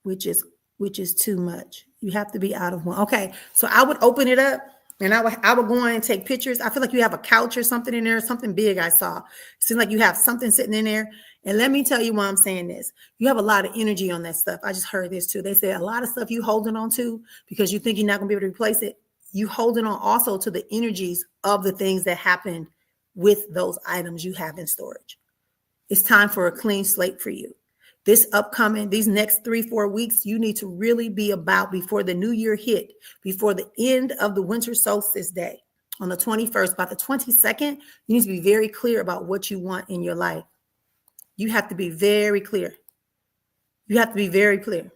which is too much. You have to be out of one. Okay. So I would open it up and I would go in and take pictures. I feel like you have a couch or something in there, something big I saw. It seems like you have something sitting in there. And let me tell you why I'm saying this. You have a lot of energy on that stuff. I just heard this too. They say a lot of stuff you holding on to because you think you're not going to be able to replace it. You holding on also to the energies of the things that happened with those items you have in storage. It's time for a clean slate for you. These next 3-4 weeks, you need to really be about before the new year hit, before the end of the winter solstice day on the 21st, by the 22nd, you need to be very clear about what you want in your life. You have to be very clear. You have to be very clear.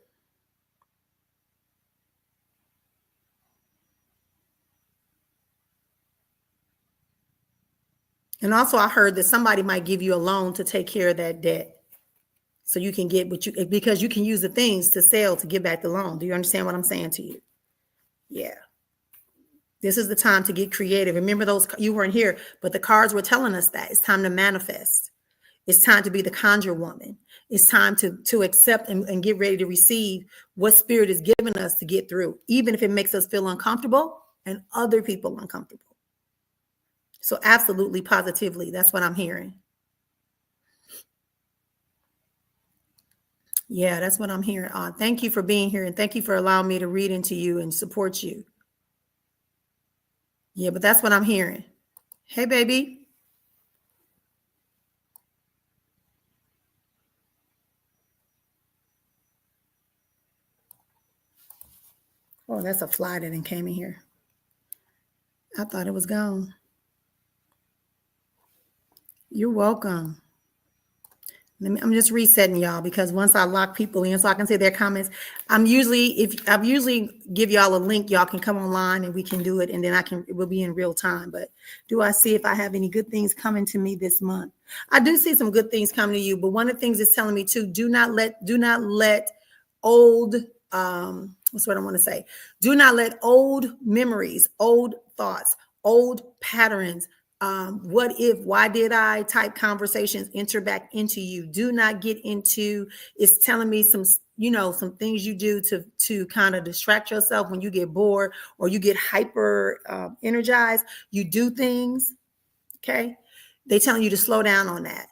And also I heard that somebody might give you a loan to take care of that debt. So you can get because you can use the things to sell to get back the loan. Do you understand what I'm saying to you? Yeah. This is the time to get creative. Remember those, you weren't here, but the cards were telling us that it's time to manifest. It's time to be the conjure woman. It's time to accept and get ready to receive what spirit is giving us to get through, even if it makes us feel uncomfortable and other people uncomfortable. So absolutely, positively, that's what I'm hearing. Yeah, that's what I'm hearing. Thank you for being here, and thank you for allowing me to read into you and support you. Yeah, but that's what I'm hearing. Hey, baby. Oh, that's a fly that came in here. I thought it was gone. You're welcome. I'm just resetting y'all, because once I lock people in so I can see their comments, I usually give y'all a link, y'all can come online and we can do it, and then it will be in real time. But do I see if I have any good things coming to me this month? I do see some good things coming to you, but one of the things it's telling me too, do not let old, what's what I want to say? Do not let old memories, old thoughts, old patterns, what if, why did I type conversations enter back into you. Do not get into, it's telling me some things you do to kind of distract yourself when you get bored or you get hyper energized. You do things, okay? They telling you to slow down on that.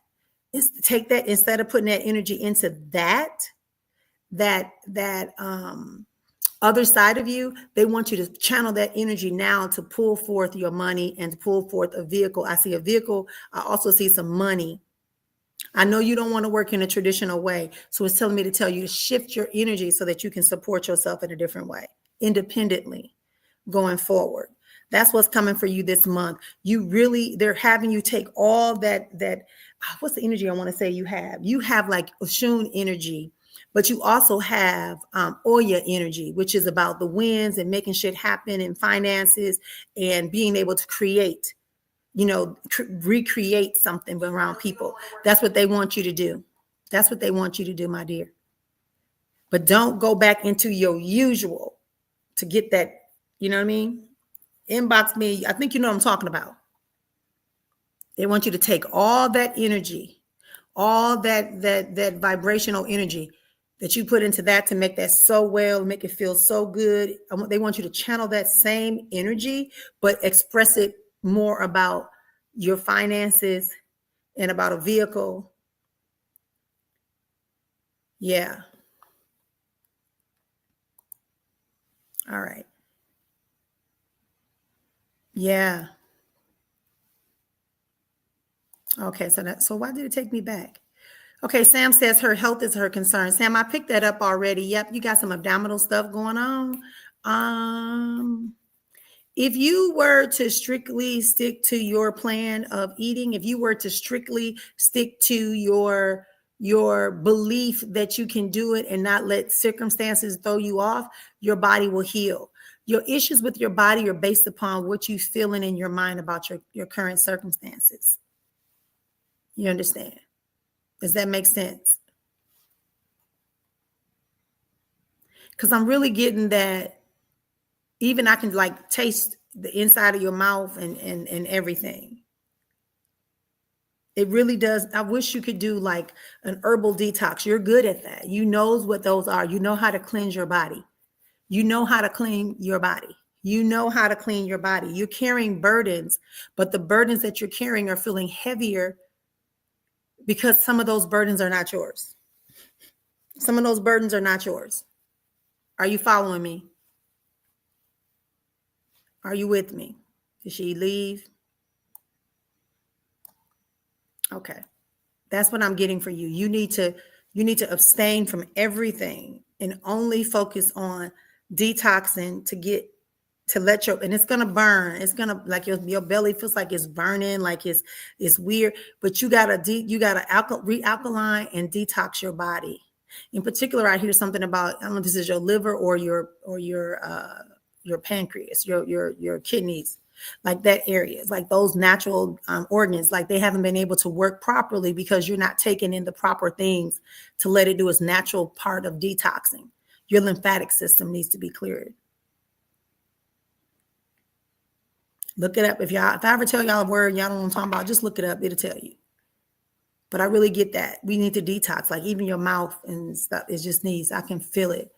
Take that, instead of putting that energy into that other side of you, they want you to channel that energy now to pull forth your money and to pull forth a vehicle. I see a vehicle. I also see some money. I know you don't want to work in a traditional way. So it's telling me to tell you to shift your energy so that you can support yourself in a different way, independently going forward. That's what's coming for you this month. They're having you take all that, what's the energy I want to say you have? You have like Oshun energy, but you also have Oya energy, which is about the winds and making shit happen and finances and being able to create, recreate something around people. That's what they want you to do. That's what they want you to do, my dear. But don't go back into your usual to get that, you know what I mean? Inbox me. I think you know what I'm talking about. They want you to take all that energy, all that vibrational energy that you put into that to make that so well, make it feel so good. They want you to channel that same energy, but express it more about your finances and about a vehicle. Yeah. All right. Yeah. Okay. So why did it take me back? Okay, Sam says her health is her concern. Sam, I picked that up already. Yep, you got some abdominal stuff going on. If you were to strictly stick to your plan of eating, if you were to strictly stick to your belief that you can do it and not let circumstances throw you off, your body will heal. Your issues with your body are based upon what you feeling in your mind about your current circumstances. You understand? Does that make sense? Because I'm really getting that even I can like taste the inside of your mouth and everything. It really does. I wish you could do like an herbal detox. You're good at that. You knows what those are. You know how to cleanse your body. You know how to clean your body. You know how to clean your body. You're carrying burdens, but the burdens that you're carrying are feeling heavier because some of those burdens are not yours. Some of those burdens are not yours. Are you following me? Are you with me? Did she leave? Okay. That's what I'm getting for you. You need to abstain from everything and only focus on detoxing to let and it's going to burn. It's going to like your belly feels like it's burning, like it's weird, but you got to re-alkaline and detox your body. In particular, I hear something about, I don't know if this is your liver or your pancreas, your kidneys. Like that area, it's like those natural organs, like they haven't been able to work properly because you're not taking in the proper things to let it do its natural part of detoxing. Your lymphatic system needs to be cleared. Look it up. If I ever tell y'all a word y'all don't know what I'm talking about, just look it up. It'll tell you. But I really get that. We need to detox. Like even your mouth and stuff, it just needs, I can feel it.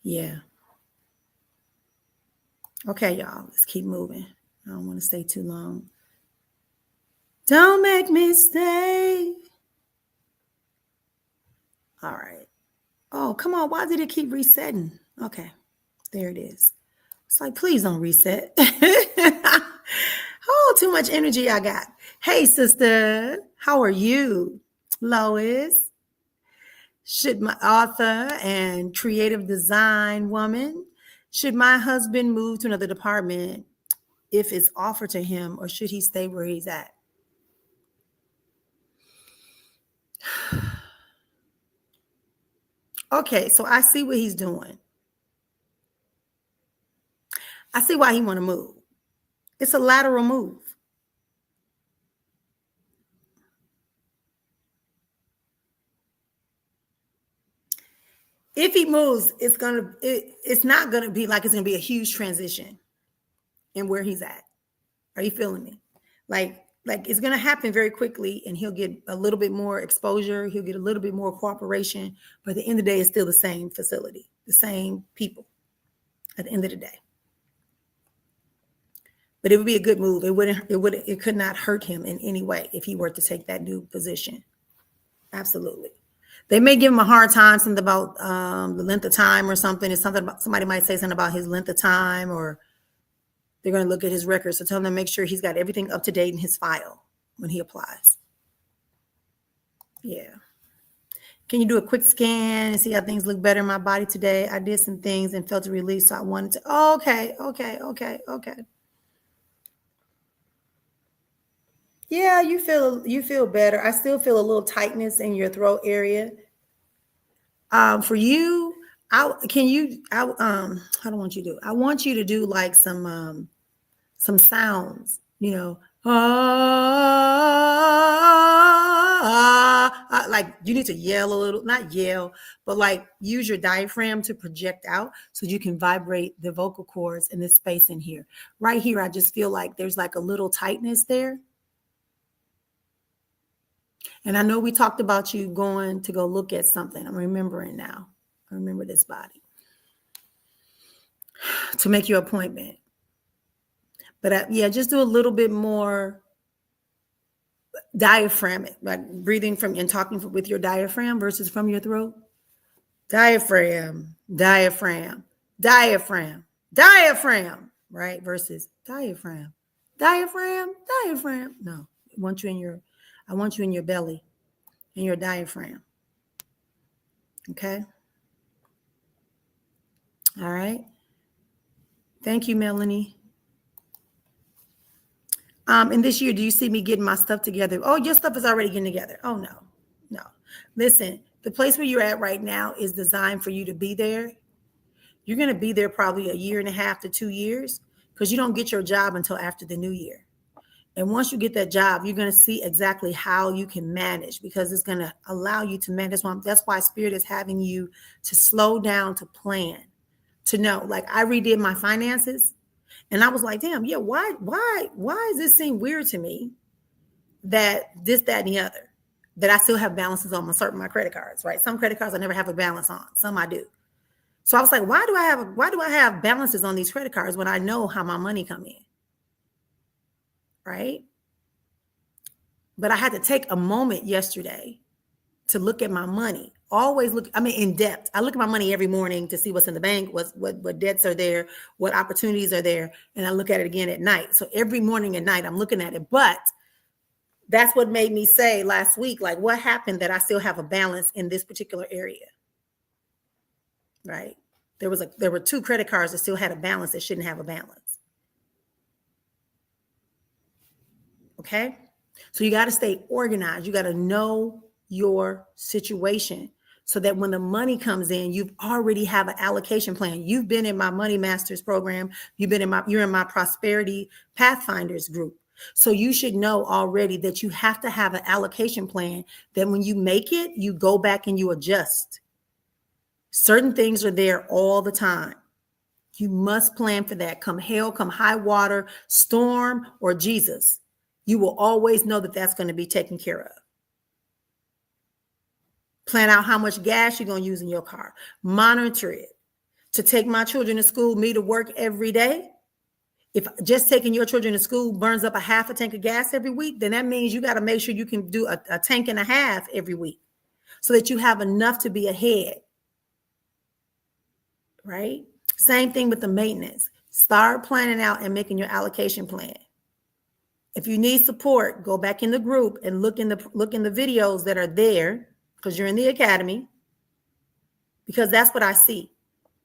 Yeah. Okay, y'all. Let's keep moving. I don't want to stay too long. Don't make me stay. All right. Oh, come on. Why did it keep resetting? Okay. There it is. It's like, please don't reset. Oh, too much energy I got. Hey, sister. How are you? Lois. Should my author and creative design woman, should my husband move to another department if it's offered to him, or should he stay where he's at? Okay, so I see what he's doing. I see why he want to move. It's a lateral move. If he moves, it's not gonna be like it's gonna be a huge transition in where he's at. Are you feeling me? Like it's gonna happen very quickly, and he'll get a little bit more exposure. He'll get a little bit more cooperation, but at the end of the day, it's still the same facility, the same people. At the end of the day, but it would be a good move. It could not hurt him in any way if he were to take that new position. Absolutely. They may give him a hard time, something about the length of time or something. It's something about, somebody might say something about his length of time, or they're going to look at his records. So tell him to make sure he's got everything up to date in his file when he applies. Yeah. Can you do a quick scan and see how things look better in my body today? I did some things and felt a release, so I wanted to. Oh, okay. Yeah, you feel better. I still feel a little tightness in your throat area. For you, I don't want you to do. I want you to do like some sounds, like you need to yell a little, not yell, but like use your diaphragm to project out so you can vibrate the vocal cords in this space in here. Right here, I just feel like there's like a little tightness there. And I know we talked about you going to go look at something. I'm remembering now. I remember this body. To make your appointment. But yeah, just do a little bit more diaphragmic, like breathing from and talking with your diaphragm versus from your throat. Diaphragm, right? Versus diaphragm. No, I want you in your belly, in your diaphragm. Okay. All right. Thank you, Melanie. And this year, do you see me getting my stuff together? Oh, your stuff is already getting together. Oh, no. Listen, the place where you're at right now is designed for you to be there. You're going to be there probably 1.5 to 2 years because you don't get your job until after the new year. And once you get that job, you're going to see exactly how you can manage because it's going to allow you to manage. That's why Spirit is having you to slow down, to plan, to know. Like I redid my finances. And I was like, damn, yeah, why does this seem weird to me that this, that, and the other, that I still have balances on my credit cards, right? Some credit cards I never have a balance on, some I do. So I was like, why do I have balances on these credit cards when I know how my money come in, right? But I had to take a moment yesterday to look at my money. Always look, in depth. I look at my money every morning to see what's in the bank, what debts are there, what opportunities are there, and I look at it again at night. So every morning and night, I'm looking at it. But that's what made me say last week, like, what happened that I still have a balance in this particular area, right? There were 2 credit cards that still had a balance that shouldn't have a balance. Okay, so you got to stay organized. You got to know your situation so that when the money comes in, you've already have an allocation plan. You've been in my Money Masters program. You're in my Prosperity Pathfinders group. So you should know already that you have to have an allocation plan that when you make it, you go back and you adjust. Certain things are there all the time. You must plan for that. Come hell, come high water, storm, or Jesus. You will always know that that's going to be taken care of. Plan out how much gas you're going to use in your car. Monitor it. To take my children to school, me to work every day. If just taking your children to school burns up a half a tank of gas every week, then that means you got to make sure you can do a tank and a half every week so that you have enough to be ahead. Right? Same thing with the maintenance. Start planning out and making your allocation plan. If you need support, go back in the group and look in the videos that are there because you're in the academy, because that's what I see.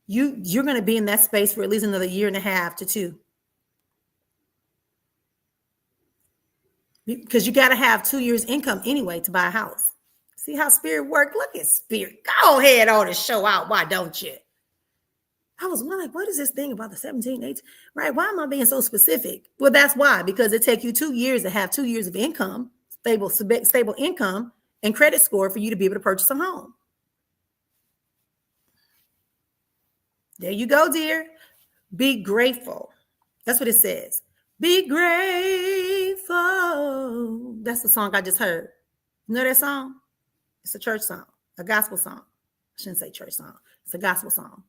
You're going to be in that space for at least another 1.5 to 2 years. Because you got to have 2 years income anyway to buy a house. See how spirit work? Look at spirit. Go ahead on and show out. Why don't you? I was like, what is this thing about the 17, 18? Right? Why am I being so specific? Well, that's why. Because it takes you 2 years to have 2 years of income, stable income and credit score for you to be able to purchase a home. There you go, dear. Be grateful. That's what it says. Be grateful. That's the song I just heard. You know that song? It's a church song, a gospel song. I shouldn't say church song. It's a gospel song.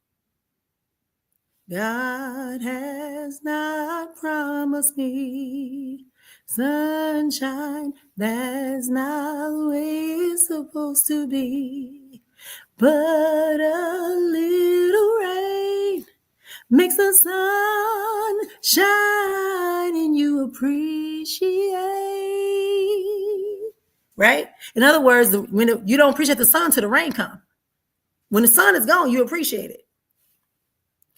God has not promised me sunshine. That's not the way it's supposed to be. But a little rain makes the sun shine and you appreciate. Right? In other words, when you don't appreciate the sun till the rain comes. When the sun is gone, you appreciate it.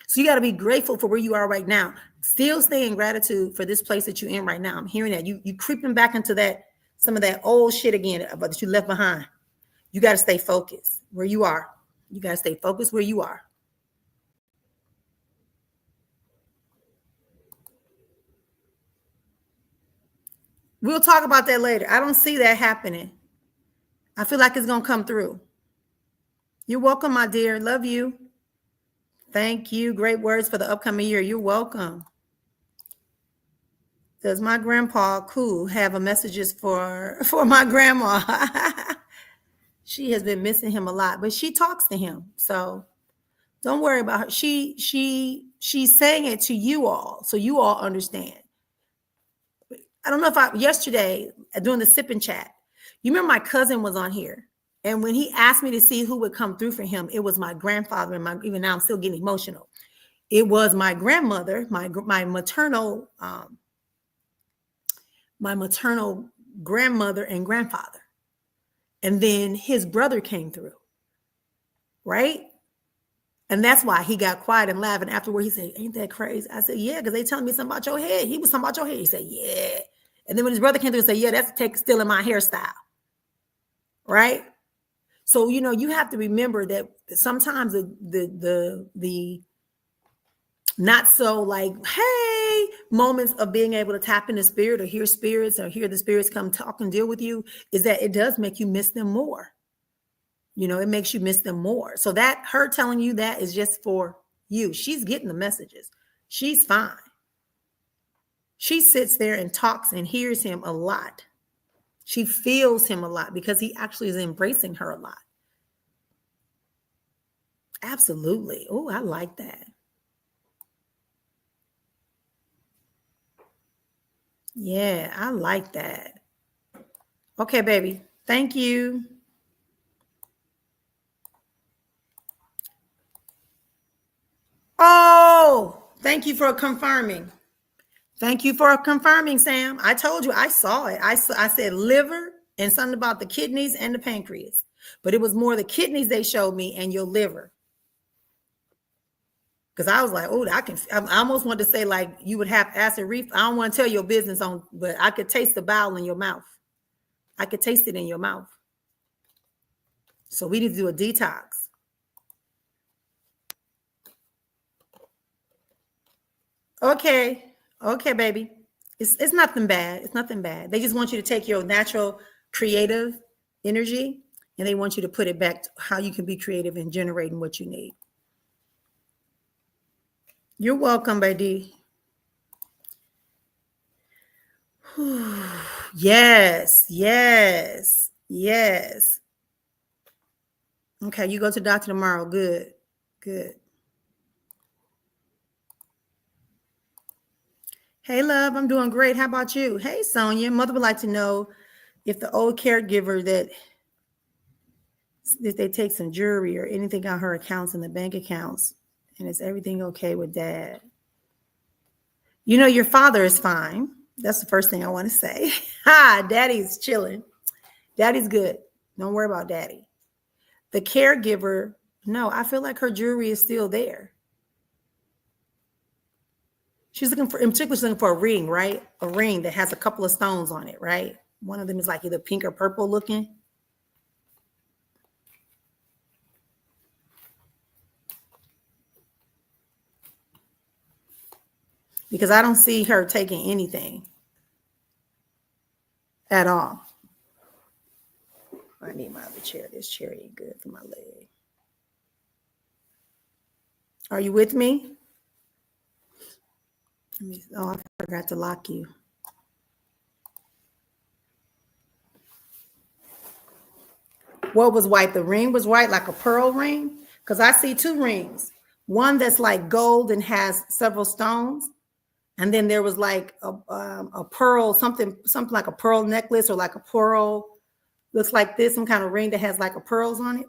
So you got to be grateful for where you are right now. Still stay in gratitude for this place that you're in right now. I'm hearing that. You creeping back into some of that old shit again that you left behind. You got to stay focused where you are. You got to stay focused where you are. We'll talk about that later. I don't see that happening. I feel like it's going to come through. You're welcome, my dear. Love you. Thank you. Great words for the upcoming year. You're welcome. Does my grandpa, cool, have a messages for my grandma? She has been missing him a lot, but she talks to him. So don't worry about her. She's saying it to you all, so you all understand. I don't know if yesterday doing the sip and chat, you remember my cousin was on here. And when he asked me to see who would come through for him, it was my grandfather. And even now I'm still getting emotional. It was my grandmother, my maternal grandmother and grandfather. And then his brother came through. Right? And that's why he got quiet and laughing afterward. He said, ain't that crazy? I said, yeah, because they telling me something about your head. He was talking about your hair. He said, yeah. And then when his brother came through and said, yeah, that's stealing my hairstyle. Right? So, you have to remember that sometimes the not so like, hey, moments of being able to tap into spirit or hear spirits or hear the spirits come talk and deal with you is that it does make you miss them more. It makes you miss them more. So that her telling you that is just for you. She's getting the messages. She's fine. She sits there and talks and hears him a lot. She feels him a lot because he actually is embracing her a lot. Absolutely. Oh, I like that. Yeah, I like that. Okay, baby. Thank you. Oh, thank you for confirming. Thank you for confirming, Sam. I told you, I saw it. I said liver and something about the kidneys and the pancreas, but it was more the kidneys they showed me and your liver. Because I was like, oh, I almost wanted to say like you would have acid reflux. I don't want to tell your business but I could taste the bowel in your mouth. I could taste it in your mouth. So we need to do a detox. Okay, baby. It's nothing bad. It's nothing bad. They just want you to take your natural creative energy And they want you to put it back to how you can be creative in generating what you need. You're welcome, baby. Yes, yes, yes. Okay, you go to the doctor tomorrow. Good, good. Hey, love, I'm doing great. How about you? Hey, Sonia. Mother would like to know if the old caregiver that they take some jewelry or anything on her accounts and the bank accounts, and is everything okay with dad? You know, your father is fine. That's the first thing I want to say. Daddy's chilling. Daddy's good. Don't worry about daddy. The caregiver, no, I feel like her jewelry is still there. She's looking for, in particular, she's looking for a ring, right? A ring that has a couple of stones on it, right? One of them is like either pink or purple looking. Because I don't see her taking anything at all. I need my other chair. This chair ain't good for my leg. Are you with me? Oh, I forgot to lock you. What was white? The ring was white, like a pearl ring? Because I see two rings. One that's like gold and has several stones. And then there was like a pearl, something like a pearl necklace or like a pearl, looks like this, some kind of ring that has like a pearls on it.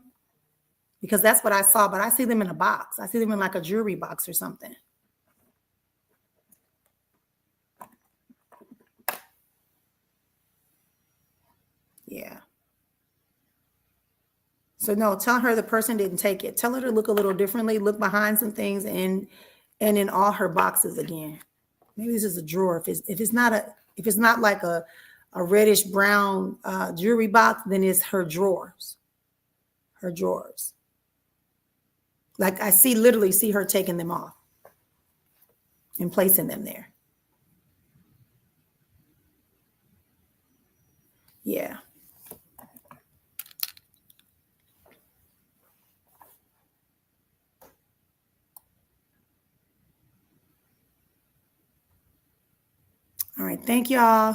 Because that's what I saw, but I see them in a box. I see them in like a jewelry box or something. Yeah. So no, tell her the person didn't take it. Tell her to look a little differently, look behind some things and in all her boxes again. Maybe this is a drawer. If it's not like a reddish brown jewelry box, then it's her drawers. Her drawers. Like I literally see her taking them off and placing them there. Yeah. All right. Thank y'all. All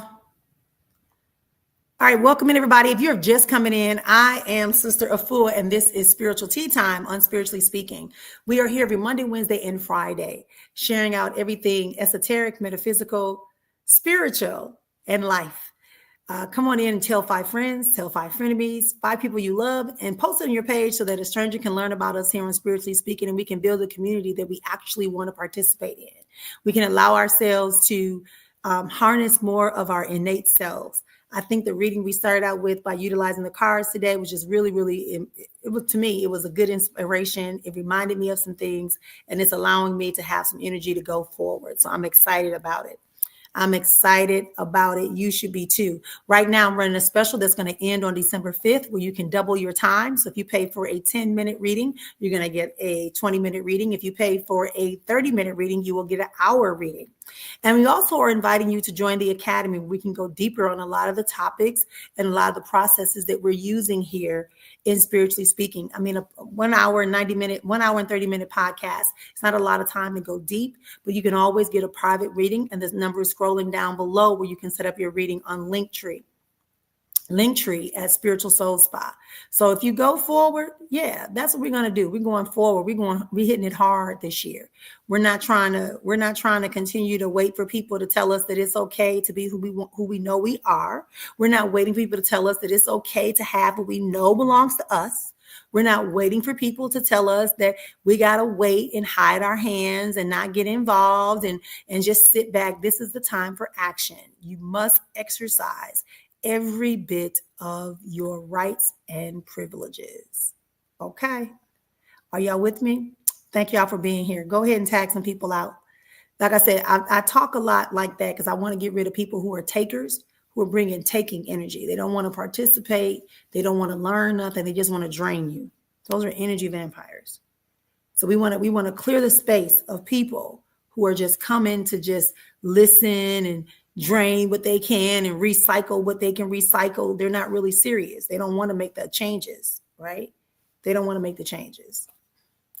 right. Welcome in, everybody. If you're just coming in, I am Sister Efua, and this is Spiritual Tea Time on Spiritually Speaking. We are here every Monday, Wednesday, and Friday, sharing out everything esoteric, metaphysical, spiritual, and life. Come on in and tell 5 friends, tell 5 frenemies, 5 people you love, and post it on your page so that a stranger can learn about us here on Spiritually Speaking, and we can build a community that we actually want to participate in. We can allow ourselves to harness more of our innate selves. I think the reading we started out with by utilizing the cards today was just really, to me, it was a good inspiration. It reminded me of some things, and it's allowing me to have some energy to go forward. So I'm excited about it. You should be too. Right now, I'm running a special that's going to end on December 5th, where you can double your time. So if you pay for a 10-minute reading, you're going to get a 20-minute reading. If you pay for a 30-minute reading, you will get an hour reading. And we also are inviting you to join the Academy, where we can go deeper on a lot of the topics and a lot of the processes that we're using here in Spiritually Speaking. I mean, a 1 hour and 30-minute podcast, it's not a lot of time to go deep, but you can always get a private reading. And this number is scrolling down below where you can set up your reading on Linktree at Spiritualsoulspa. So if you go forward, yeah, that's what we're going to do. We're going forward. We're hitting it hard this year. We're not trying to continue to wait for people to tell us that it's okay to be who we know we are. We're not waiting for people to tell us that it's okay to have what we know belongs to us. We're not waiting for people to tell us that we got to wait and hide our hands and not get involved and just sit back. This is the time for action. You must exercise every bit of your rights and privileges. Okay. Are y'all with me? Thank y'all for being here. Go ahead and tag some people out. Like I said, I talk a lot like that because I want to get rid of people who are takers, who are bringing taking energy. They don't want to participate. They don't want to learn nothing. They just want to drain you. Those are energy vampires. So we want to clear the space of people who are just coming to just listen drain what they can and recycle what they can recycle. They're not really serious. They don't want to make the changes, right? They don't want to make the changes.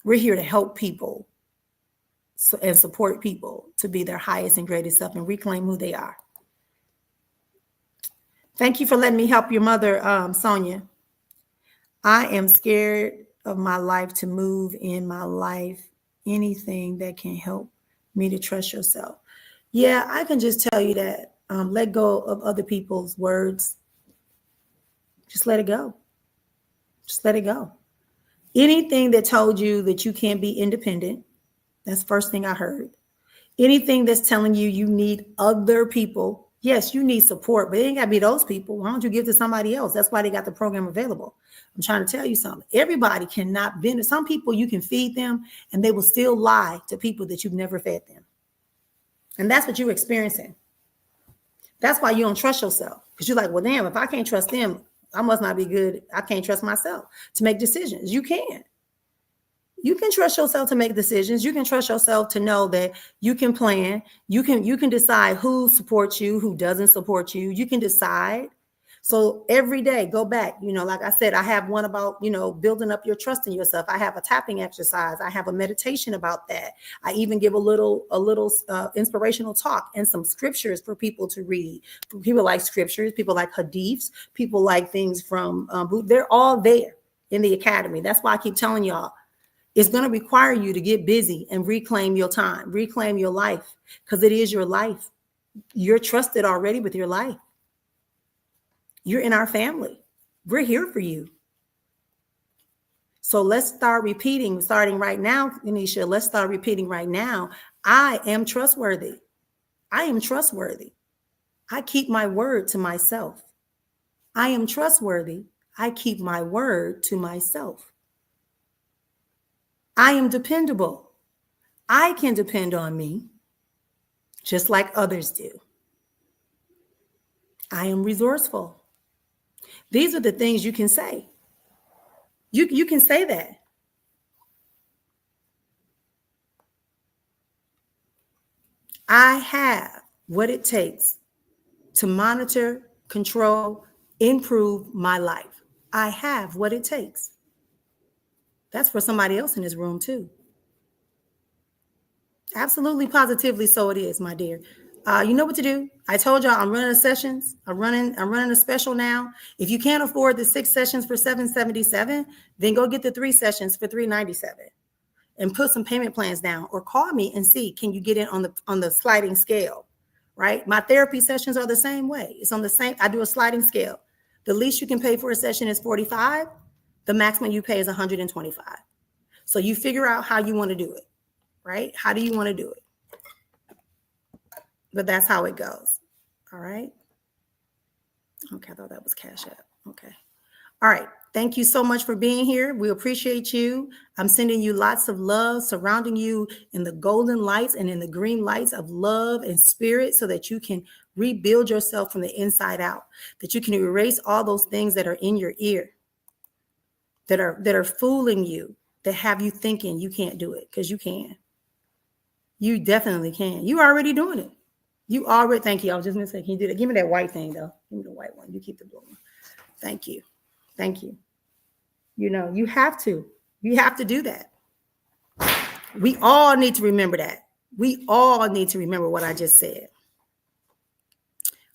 We're here to help people and support people to be their highest and greatest self and reclaim who they are. Thank you for letting me help your mother, Sonia. I am scared of my life to move in my life. Anything that can help me to trust yourself. Yeah, I can just tell you that. Let go of other people's words. Just let it go. Just let it go. Anything that told you that you can't be independent, that's the first thing I heard. Anything that's telling you you need other people, yes, you need support, but it ain't got to be those people. Why don't you give to somebody else? That's why they got the program available. I'm trying to tell you something. Everybody cannot benefit. Some people you can feed them and they will still lie to people that you've never fed them. And that's what you're experiencing. That's why you don't trust yourself. Because you're like, well, damn, if I can't trust them, I must not be good. I can't trust myself to make decisions. You can. You can trust yourself to make decisions. You can trust yourself to know that you can plan. You can decide who supports you, who doesn't support you. You can decide. So every day, go back. Like I said, I have one about, building up your trust in yourself. I have a tapping exercise. I have a meditation about that. I even give a little inspirational talk and some scriptures for people to read. People like scriptures, people like hadiths, people like things from, they're all there in the academy. That's why I keep telling y'all, it's going to require you to get busy and reclaim your time, reclaim your life, because it is your life. You're trusted already with your life. You're in our family. We're here for you. So let's start repeating, starting right now, Anisha, let's start repeating right now. I am trustworthy. I am trustworthy. I keep my word to myself. I am trustworthy. I keep my word to myself. I am dependable. I can depend on me just like others do. I am resourceful. These are the things you can say. You can say that. I have what it takes to monitor, control, improve my life. I have what it takes. That's for somebody else in this room too. Absolutely, positively, so it is, my dear. You know what to do. I told y'all I'm running the sessions. I'm running a special now. If you can't afford the 6 sessions for $777, then go get the 3 sessions for $397, and put some payment plans down, or call me and see, can you get in on the sliding scale, right? My therapy sessions are the same way. It's on the same. I do a sliding scale. The least you can pay for a session is $45. The maximum you pay is $125. So you figure out how you want to do it. Right? How do you want to do it? But that's how it goes. All right. Okay. I thought that was Cash App. Okay. All right. Thank you so much for being here. We appreciate you. I'm sending you lots of love, surrounding you in the golden lights and in the green lights of love and spirit, so that you can rebuild yourself from the inside out, that you can erase all those things that are in your ear, that are fooling you, that have you thinking you can't do it, because you can. You definitely can. You already doing it. You already, thank you. I was just going to say, can you do that? Give me that white thing though. Give me the white one. You keep the blue one. Thank you. Thank you. You have to do that. We all need to remember that. We all need to remember what I just said.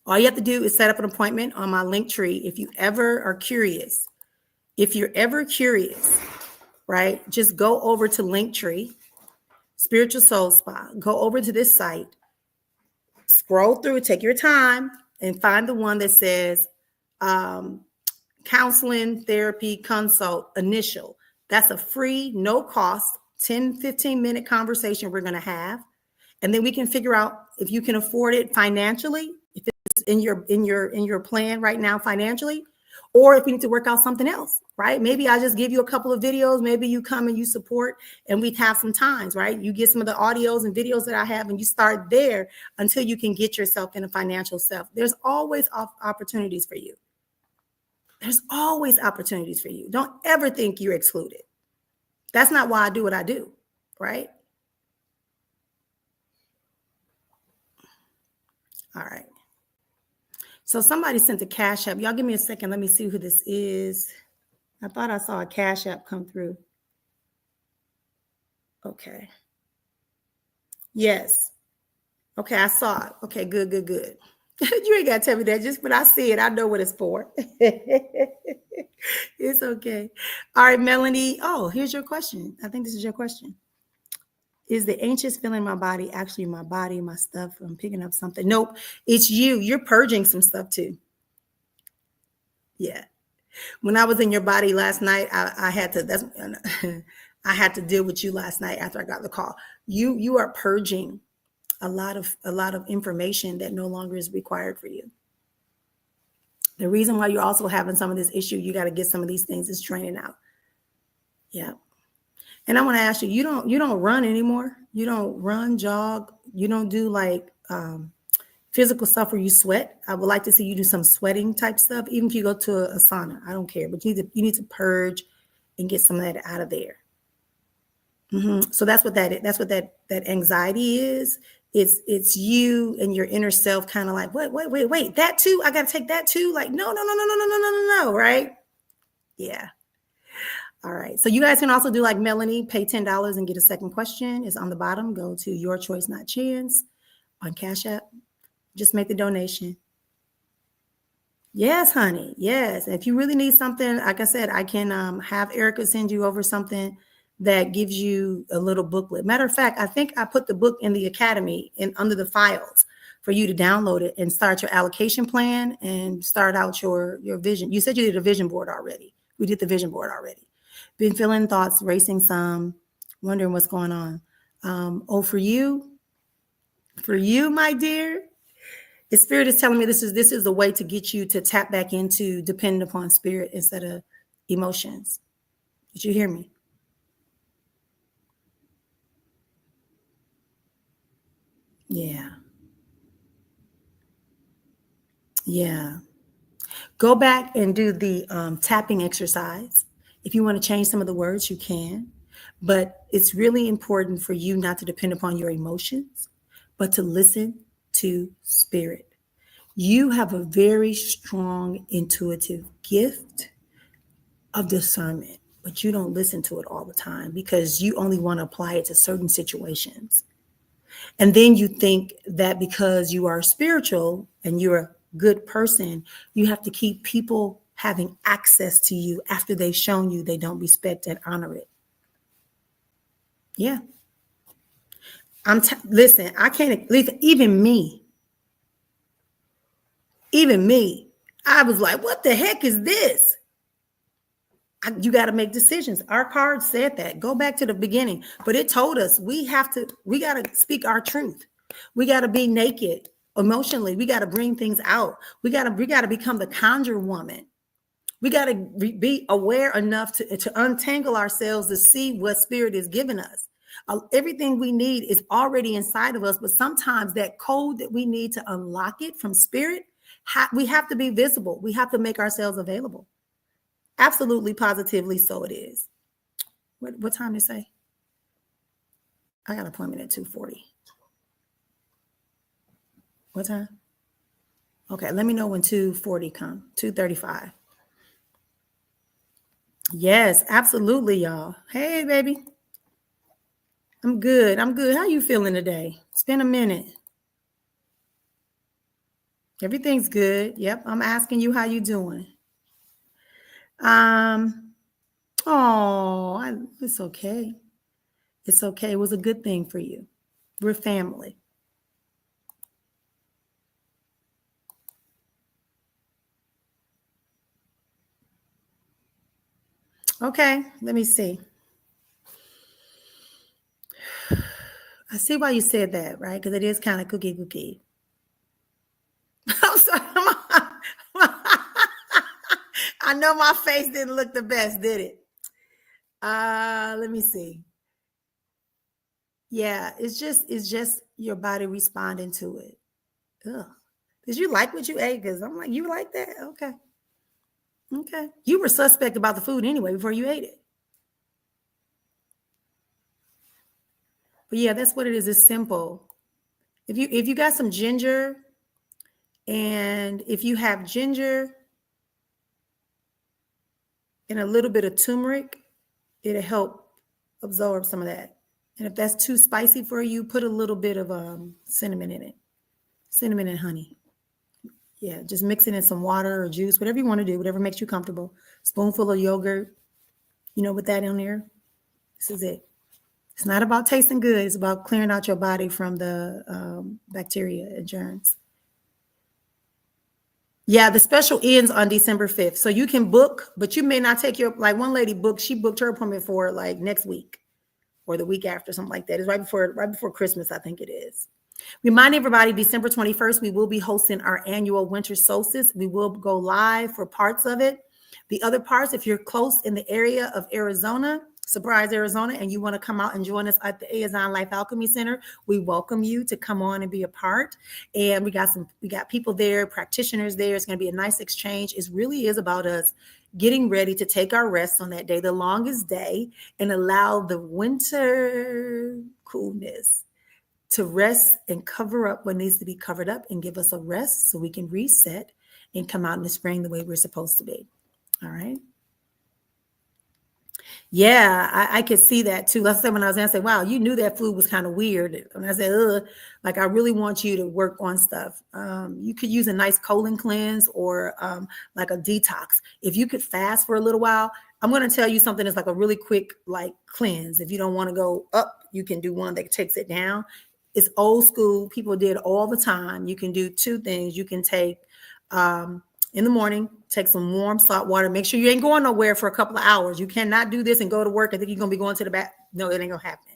All you have to do is set up an appointment on my Linktree. If you ever are curious, right? Just go over to Linktree, Spiritualsoulspa. Go over to this site, scroll through, take your time, and find the one that says counseling, therapy, consult, initial. That's a free, no cost, 10-15 minute conversation we're going to have. And then we can figure out if you can afford it financially, if it's in your plan right now financially, or if you need to work out something else, right? Maybe I just give you a couple of videos. Maybe you come and you support, and we have some times, right? You get some of the audios and videos that I have, and you start there until you can get yourself in a financial self. There's always opportunities for you. There's always opportunities for you. Don't ever think you're excluded. That's not why I do what I do, right? All right. So somebody sent a Cash App. Y'all give me a second. Let me see who this is. I thought I saw a Cash App come through. Okay. Yes. Okay, I saw it. Okay, good. You ain't got to tell me that. Just when I see it, I know what it's for. It's okay. All right, Melanie. Oh, here's your question. I think this is your question. Is the anxious feeling in my body actually my body, my stuff? I'm picking up something. Nope, it's you. You're purging some stuff too. Yeah. When I was in your body last night, I had to. That's I had to deal with you last night after I got the call. You are purging a lot of information that no longer is required for you. The reason why you're also having some of this issue, you got to get some of these things is training out. Yeah. And I want to ask you, you don't run anymore. You don't run, jog. You don't do like physical stuff where you sweat. I would like to see you do some sweating type stuff. Even if you go to a sauna, I don't care, but you need to purge and get some of that out of there. So that's what that anxiety is. It's you and your inner self kind of like, wait, that too? I got to take that too? Like, no, right? Yeah. All right. So you guys can also do like Melanie, pay $10 and get a second question. It's on the bottom. Go to Your Choice, Not Chance on Cash App. Just make the donation. Yes, honey. Yes. If you really need something, like I said, I can have Erica send you over something that gives you a little booklet. Matter of fact, I think I put the book in the academy and under the files for you to download it and start your allocation plan and start out your vision. You said you did a vision board already. We did the vision board already. Been feeling thoughts racing some, wondering what's going on. For you, my dear, the spirit is telling me this is a way to get you to tap back into depending upon spirit instead of emotions. Did you hear me? Yeah. Yeah. Go back and do the tapping exercise. If you want to change some of the words, you can. But it's really important for you not to depend upon your emotions, but to listen to spirit. You have a very strong intuitive gift of discernment, but you don't listen to it all the time because you only want to apply it to certain situations. And then you think that because you are spiritual and you're a good person, you have to keep people having access to you after they've shown you they don't respect and honor it. Yeah. Listen, I can't leave even me. I was like, what the heck is this? You got to make decisions. Our card said that. Go back to the beginning, but it told us we got to speak our truth. We got to be naked emotionally. We got to bring things out. We got to become the conjure woman. We got to be aware enough to untangle ourselves to see what spirit is giving us. Everything we need is already inside of us, but sometimes that code that we need to unlock it from spirit, we have to be visible. We have to make ourselves available. Absolutely, positively, so it is. What time did it say? I got an appointment at 2:40. What time? Okay, let me know when 2:40 come. 2:35. Yes, absolutely, y'all. Hey, baby. I'm good. How you feeling today? It's been a minute. Everything's good. Yep, I'm asking you how you doing. It's okay. It's okay. It was a good thing for you. We're family. Okay, let me see. I see why you said that, right? Because it is kind of cookie. I'm sorry. I know my face didn't look the best, did it? Let me see. Yeah, it's just your body responding to it. Ugh. Did you like what you ate? Because I'm like, you like that? Okay. Okay. You were suspect about the food anyway before you ate it. But yeah, that's what it is. It's simple. If you got some ginger, And if you have ginger and a little bit of turmeric, it'll help absorb some of that. And if that's too spicy for you, put a little bit of cinnamon in it. Cinnamon and honey. Yeah, just mix it in some water or juice, whatever you want to do, whatever makes you comfortable. Spoonful of yogurt, with that in there. This is it. It's not about tasting good. It's about clearing out your body from the bacteria and germs. Yeah, the special ends on December 5th. So you can book, but you may not take like one lady booked, she booked her appointment for like next week or the week after, something like that. It's right before Christmas, I think it is. Remind everybody, December 21st, we will be hosting our annual winter solstice. We will go live for parts of it. The other parts, if you're close in the area of Arizona, Surprise, Arizona, and you want to come out and join us at the Azon Life Alchemy Center, we welcome you to come on and be a part. And we got people there, practitioners there. It's going to be a nice exchange. It really is about us getting ready to take our rest on that day, the longest day, and allow the winter coolness to rest and cover up what needs to be covered up and give us a rest so we can reset and come out in the spring the way we're supposed to be. All right. Yeah, I could see that too. Let's say when I was there, I said, wow, you knew that food was kind of weird. And I said, like, I really want you to work on stuff. You could use a nice colon cleanse or like a detox. If you could fast for a little while, I'm going to tell you something that's like a really quick, like cleanse. If you don't want to go up, you can do one that takes it down. It's old school. People did all the time. You can do two things. You can take, in the morning, take some warm salt water. Make sure you ain't going nowhere for a couple of hours. You cannot do this and go to work. I think you're going to be going to the back. No, it ain't going to happen.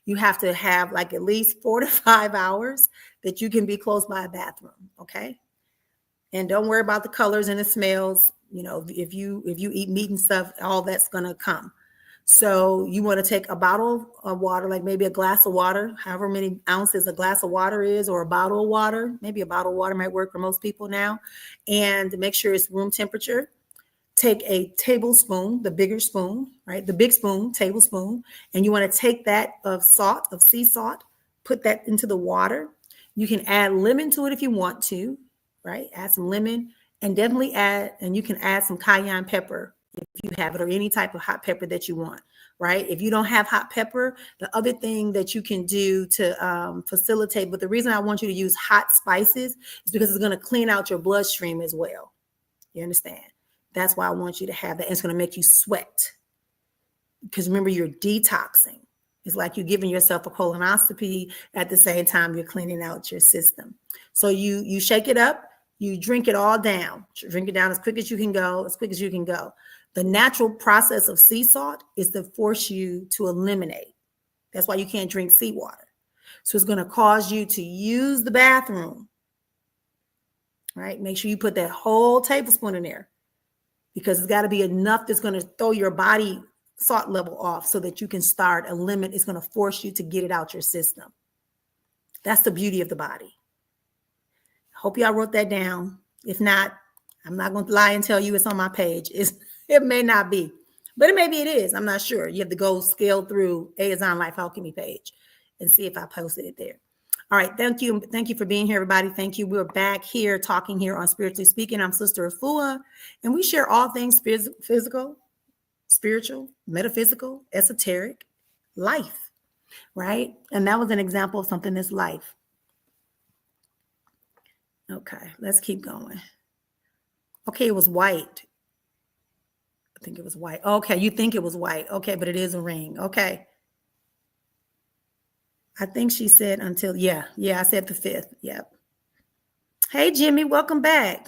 You have to have like at least 4 to 5 hours that you can be close by a bathroom. Okay. And don't worry about the colors and the smells. If you eat meat and stuff, all that's going to come. So you want to take a bottle of water, like maybe a glass of water, however many ounces a glass of water is, or a bottle of water. Maybe a bottle of water might work for most people now. And make sure it's room temperature. Take a tablespoon, the bigger spoon, right? The big spoon, tablespoon. And you want to take that of sea salt, put that into the water. You can add lemon to it if you want to, right? Add some lemon and definitely you can add some cayenne pepper if you have it, or any type of hot pepper that you want, right? If you don't have hot pepper, the other thing that you can do to facilitate, but the reason I want you to use hot spices is because it's going to clean out your bloodstream as well. You understand? That's why I want you to have that. And it's going to make you sweat. Because remember, you're detoxing. It's like you're giving yourself a colonoscopy at the same time you're cleaning out your system. So you shake it up, you drink it all down. Drink it down as quick as you can go, The natural process of sea salt is to force you to eliminate. That's why you can't drink seawater. So it's going to cause you to use the bathroom, right? Make sure you put that whole tablespoon in there, because it's got to be enough that's going to throw your body salt level off so that you can start a limit. It's going to force you to get it out your system. That's the beauty of the body. Hope y'all wrote that down. If not, I'm not going to lie and tell you it's on my page. It may not be, but maybe it is. I'm not sure. You have to go scale through Azon Life Alchemy page and see if I posted it there. All right. Thank you. Thank you for being here, everybody. Thank you. We're back here talking here on Spiritually Speaking. I'm Sista Efua, and we share all things physical, spiritual, metaphysical, esoteric, life, right? And that was an example of something that's life. Okay, let's keep going. Okay, it was white. I think it was white. Okay, you think it was white. Okay, but it is a ring. Okay. I think she said until, yeah, I said the 5th. Yep. Hey, Jimmy, welcome back.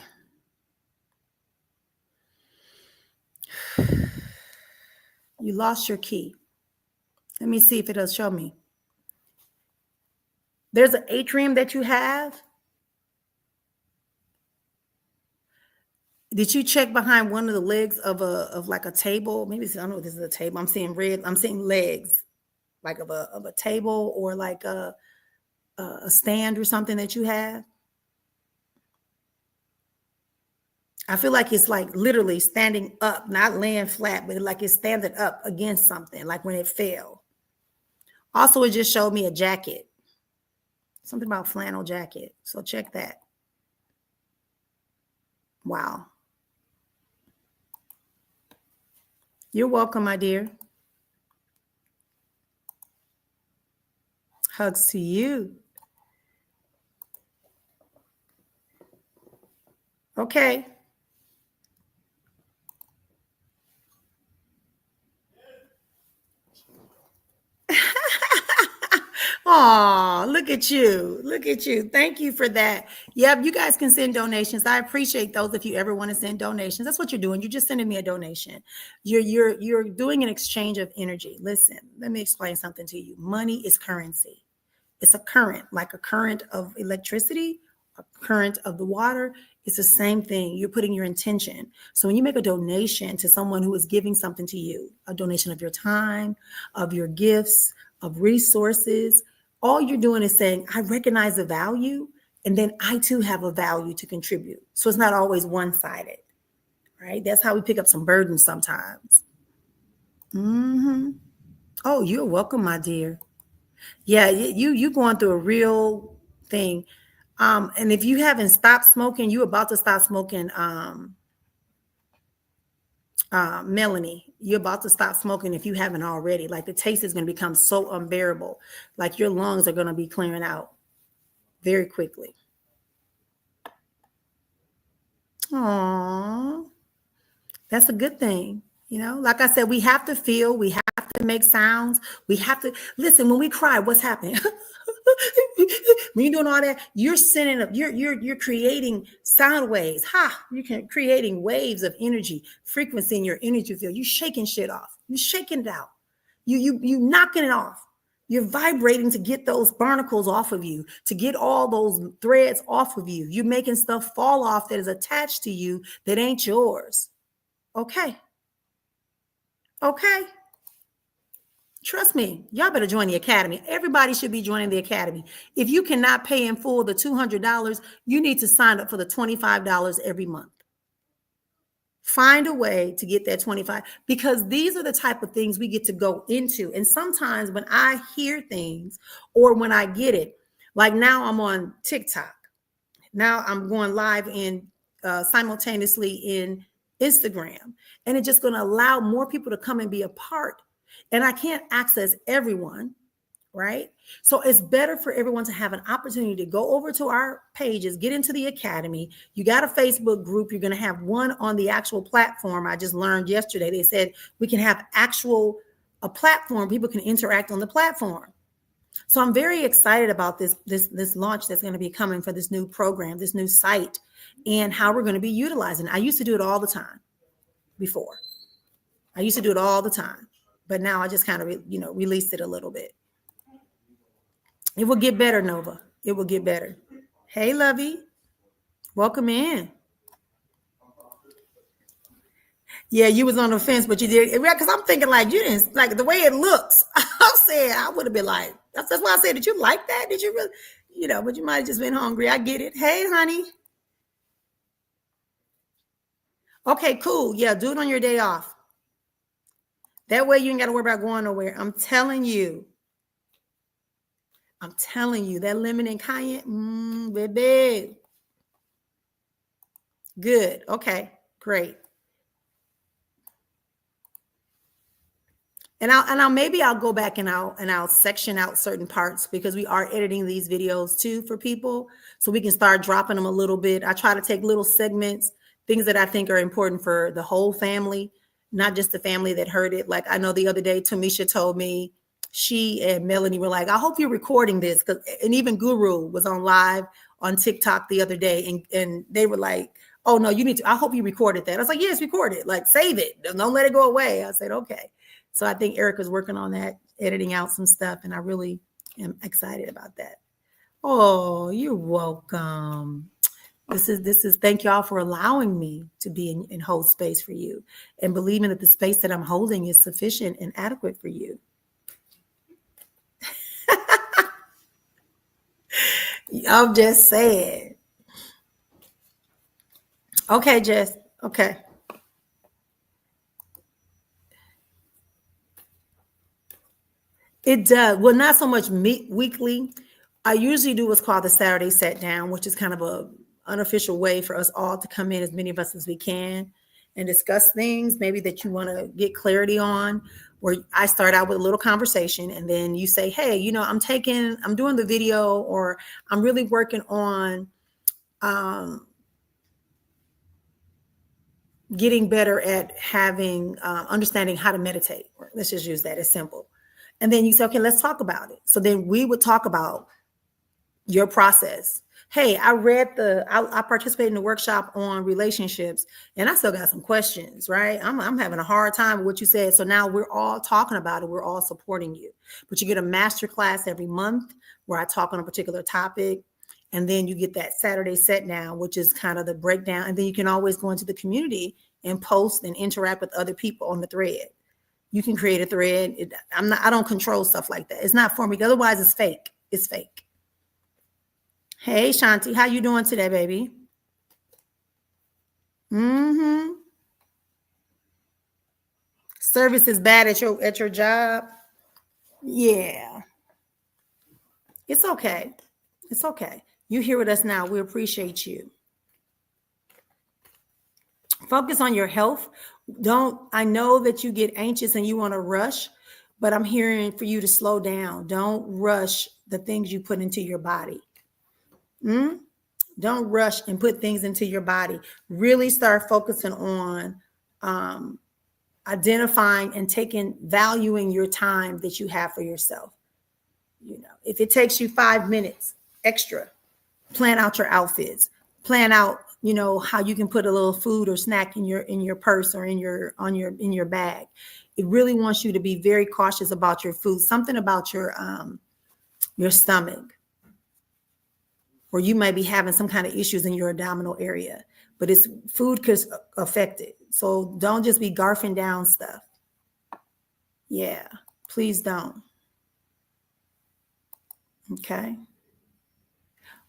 You lost your key. Let me see if it'll show me. There's an atrium that you have. Did you check behind one of the legs of like a table? Maybe I don't know if this is a table. I'm seeing red. I'm seeing legs, like of a table or like a stand or something that you have. I feel like it's like literally standing up, not laying flat, but like it's standing up against something, like when it fell. Also, it just showed me a jacket, something about flannel jacket. So check that. Wow. You're welcome, my dear. Hugs to you. Okay. Oh, look at you. Look at you. Thank you for that. Yep, you guys can send donations. I appreciate those if you ever want to send donations. That's what you're doing. You're just sending me a donation. You're doing an exchange of energy. Listen, let me explain something to you. Money is currency. It's a current, like a current of electricity, a current of the water. It's the same thing. You're putting your intention. So when you make a donation to someone who is giving something to you, a donation of your time, of your gifts, of resources, all you're doing is saying, I recognize the value, and then I too have a value to contribute. So it's not always one-sided, right? That's how we pick up some burdens sometimes. Mm-hmm. Oh, you're welcome, my dear. Yeah, you going through a real thing. And if you haven't stopped smoking, you're about to stop smoking, Melanie. You're about to stop smoking if you haven't already. Like the taste is going to become so unbearable. Like your lungs are going to be clearing out very quickly. Aww. That's a good thing. Like I said, we have to feel, we have to make sounds. We have to listen. When we cry, what's happening? When you're doing all that, you're sending up, you're creating sound waves. You're creating waves of energy, frequency in your energy field. You're shaking shit off. You're shaking it out. You knocking it off. You're vibrating to get those barnacles off of you, to get all those threads off of you. You're making stuff fall off that is attached to you that ain't yours. Okay. Okay. Trust me, y'all better join the academy. Everybody should be joining the academy. If you cannot pay in full the $200, you need to sign up for the $25 every month. Find a way to get that 25, because these are the type of things we get to go into. And sometimes when I hear things or when I get it, like now I'm on TikTok. Now I'm going live in simultaneously in Instagram, and it's just going to allow more people to come and be a part. And I can't access everyone, right? So it's better for everyone to have an opportunity to go over to our pages, get into the academy. You got a Facebook group. You're going to have one on the actual platform. I just learned yesterday. They said we can have a platform. People can interact on the platform. So I'm very excited about this launch that's going to be coming for this new program, this new site, and how we're going to be utilizing it. I used to do it all the time before. I used to do it all the time, but now I just kind of, released it a little bit. It will get better, Nova. It will get better. Hey, Lovey. Welcome in. Yeah, you was on the fence, but you did. Because I'm thinking like you didn't like the way it looks. I'm saying I would have been like, that's why I said, did you like that? Did you really, but you might have just been hungry. I get it. Hey, honey. Okay, cool. Yeah, do it on your day off. That way you ain't got to worry about going nowhere. I'm telling you, that lemon and cayenne, baby. Good. Okay, great. And I'll go back and I'll section out certain parts, because we are editing these videos too for people, so we can start dropping them a little bit. I try to take little segments, things that I think are important for the whole family, not just the family that heard it. Like I know the other day, Tamisha told me, she and Melanie were like, I hope you're recording this, and even Guru was on live on TikTok the other day, and they were like, oh no, you need to, I hope you recorded that. I was like, yes, record it, like save it, don't let it go away. I said, okay. So I think Erica's working on that, editing out some stuff, and I really am excited about that. Oh, you're welcome. This is thank y'all for allowing me to be in hold space for you, and believing that the space that I'm holding is sufficient and adequate for you. I'm just saying. Okay, Jess. Okay. It does. Well, not so much weekly. I usually do what's called the Saturday set down, which is kind of unofficial way for us all to come in, as many of us as we can, and discuss things maybe that you want to get clarity on, where I start out with a little conversation and then you say, hey, you know, I'm doing the video, or I'm really working on getting better at understanding how to meditate. Let's just use that as simple. And then you say, okay, let's talk about it. So then we would talk about your process. Hey, I participated in the workshop on relationships and I still got some questions, right? I'm having a hard time with what you said. So now we're all talking about it. We're all supporting you. But you get a master class every month where I talk on a particular topic. And then you get that Saturday set down, which is kind of the breakdown. And then you can always go into the community and post and interact with other people on the thread. You can create a thread. I don't control stuff like that. It's not for me. Otherwise, it's fake. It's fake. Hey, Shanti, how you doing today, baby? Service is bad at your job. Yeah. It's okay. It's okay. You here with us now. We appreciate you. Focus on your health. I know that you get anxious and you want to rush, but I'm hearing for you to slow down. Don't rush the things you put into your body. Don't rush and put things into your body. Really start focusing on identifying and valuing your time that you have for yourself. You know, if it takes you 5 minutes extra, plan out your outfits, plan out, you know, how you can put a little food or snack in your purse or in your bag. It really wants you to be very cautious about your food, something about your stomach, or you might be having some kind of issues in your abdominal area, but food could affect it. So don't just be garfing down stuff. Yeah, please don't.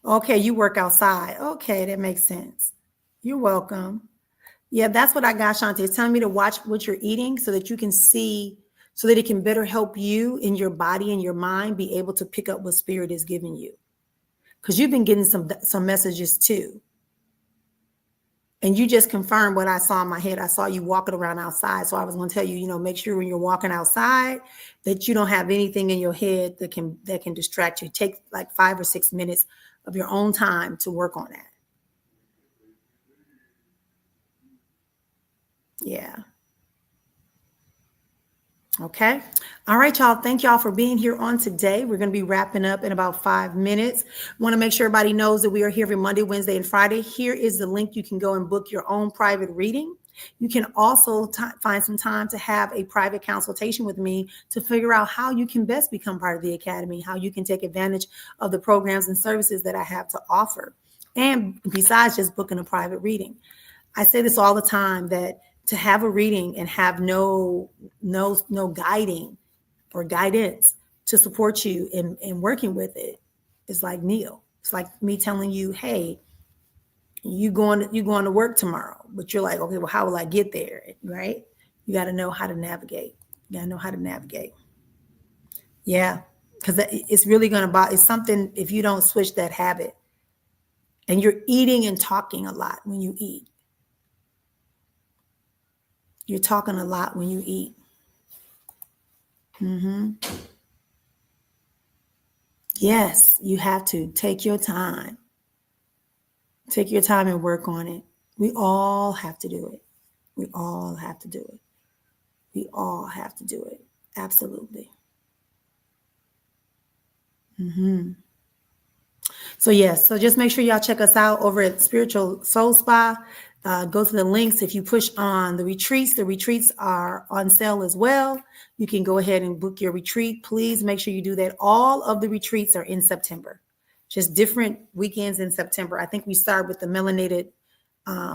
Okay, you work outside. Okay, that makes sense. You're welcome. Yeah, that's what I got, Shanti. It's telling me to watch what you're eating so that you can see, so that it can better help you in your body and your mind be able to pick up what spirit is giving you. Because you've been getting some messages too. And you just confirmed what I saw in my head. I saw you walking around outside. So I was going to tell you, you know, make sure when you're walking outside that you don't have anything in your head that can distract you. Take like 5 or 6 minutes of your own time to work on that. Yeah. Okay. All right, y'all. Thank y'all for being here on today. We're going to be wrapping up in about 5 minutes. Want to make sure everybody knows that we are here every Monday, Wednesday, and Friday. Here is the link. You can go and book your own private reading. You can also find some time to have a private consultation with me to figure out how you can best become part of the Academy, how you can take advantage of the programs and services that I have to offer. And besides just booking a private reading, I say this all the time, that to have a reading and have no guiding or guidance to support you in working with it is like Neil. It's like me telling you, hey, you going to work tomorrow, but you're like, okay, well, how will I get there? Right? You got to know how to navigate. Yeah, because it's really going to it's something if you don't switch that habit. And you're eating and talking a lot when you eat. You're talking a lot when you eat. Yes, you have to take your time. Take your time and work on it. We all have to do it. We all have to do it. Absolutely. So yes, so just make sure y'all check us out over at Spiritual Soul Spa. Go to the links. If you push on the retreats are on sale as well. You can go ahead and book your retreat. Please make sure you do that. All of the retreats are in September, just different weekends in September. I think we start with the melanated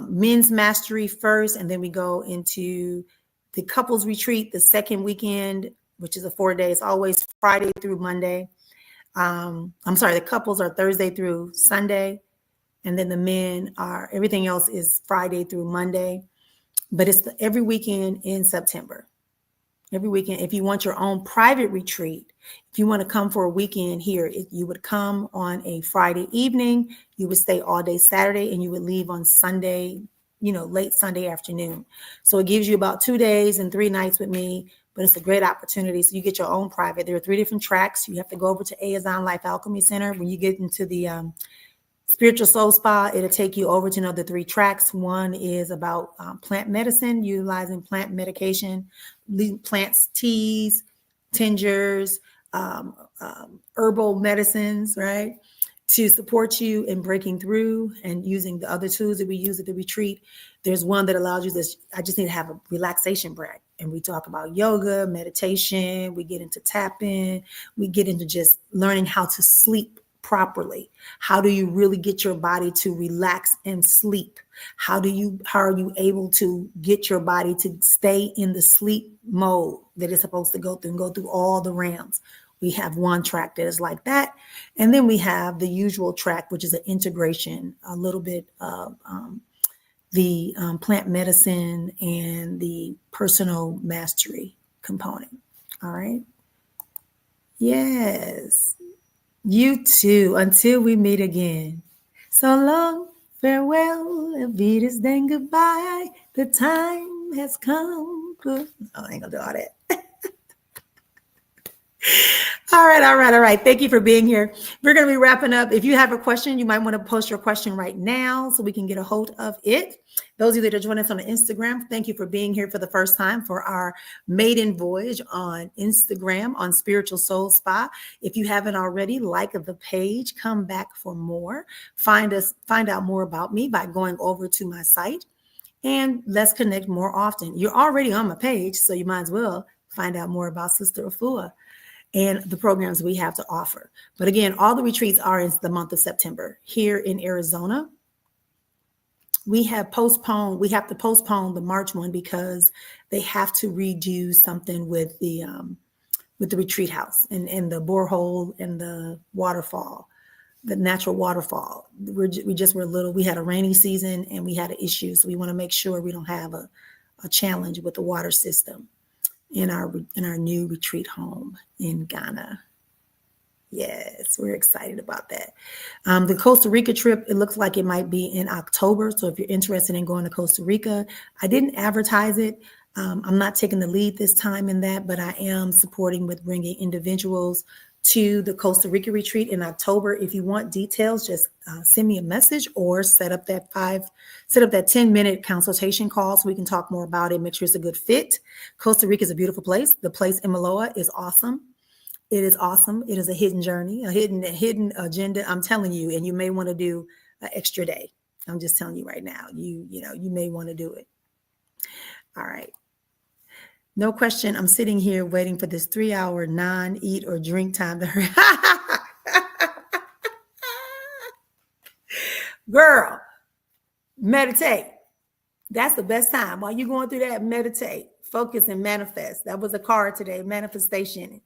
men's mastery first, and then we go into the couples retreat the second weekend, which is a 4 day. It's always Friday through Monday. The couples are Thursday through Sunday. And then the men everything else is Friday through Monday, but it's every weekend in September. Every weekend. If you want your own private retreat, if you want to come for a weekend here, you would come on a Friday evening, you would stay all day Saturday, and you would leave on Sunday, late Sunday afternoon. So it gives you about 2 days and 3 nights with me, but it's a great opportunity. So you get your own private. There are 3 different tracks. You have to go over to Azon Life Alchemy Center. When you get into the Spiritual Soul Spa, it'll take you over to another 3 tracks. One is about plant medicine, utilizing plant medication, plants, teas, tinctures, herbal medicines, right? To support you in breaking through and using the other tools that we use at the retreat. There's one that allows you this. I just need to have a relaxation break. And we talk about yoga, meditation. We get into tapping. We get into just learning how to sleep properly. How do you really get your body to relax and sleep? How are you able to get your body to stay in the sleep mode that it's supposed to go through and go through all the realms? We have one track that is like that. And then we have the usual track, which is an integration, a little bit of the plant medicine and the personal mastery component. All right. Yes. You too, until we meet again. So long, farewell, Avitas, then goodbye. The time has come. Good. Oh, I ain't gonna do all that. All right. Thank you for being here. We're going to be wrapping up. If you have a question, you might want to post your question right now so we can get a hold of it. Those of you that are joining us on Instagram, thank you for being here for the first time for our maiden voyage on Instagram on Spiritual Soul Spa. If you haven't already, like the page, come back for more. Find out more about me by going over to my site, and let's connect more often. You're already on my page, so you might as well find out more about Sista Efua and the programs we have to offer. But again, all the retreats are in the month of September. Here in Arizona, we have to postpone the March one because they have to redo something with the retreat house and the borehole and the waterfall, the natural waterfall. We had a rainy season and we had an issue. So we want to make sure we don't have a challenge with the water system in our new retreat home in Ghana. Yes, we're excited about that. The Costa Rica trip, it looks like it might be in October. So if you're interested in going to Costa Rica, I didn't advertise it. I'm not taking the lead this time in that, but I am supporting with bringing individuals to the Costa Rica retreat in October. If you want details, just send me a message or set up that 10-minute consultation call so we can talk more about it, make sure it's a good fit. Costa Rica is a beautiful place. The place in Maloa is awesome. It is awesome. It is a hidden journey, a hidden agenda. I'm telling you, and you may want to do an extra day. I'm just telling you right now, you may want to do it. All right. No question. I'm sitting here waiting for this 3-hour non-eat or drink time to hurry. Girl, meditate. That's the best time. While you're going through that, meditate, focus, and manifest. That was a card today, manifestation,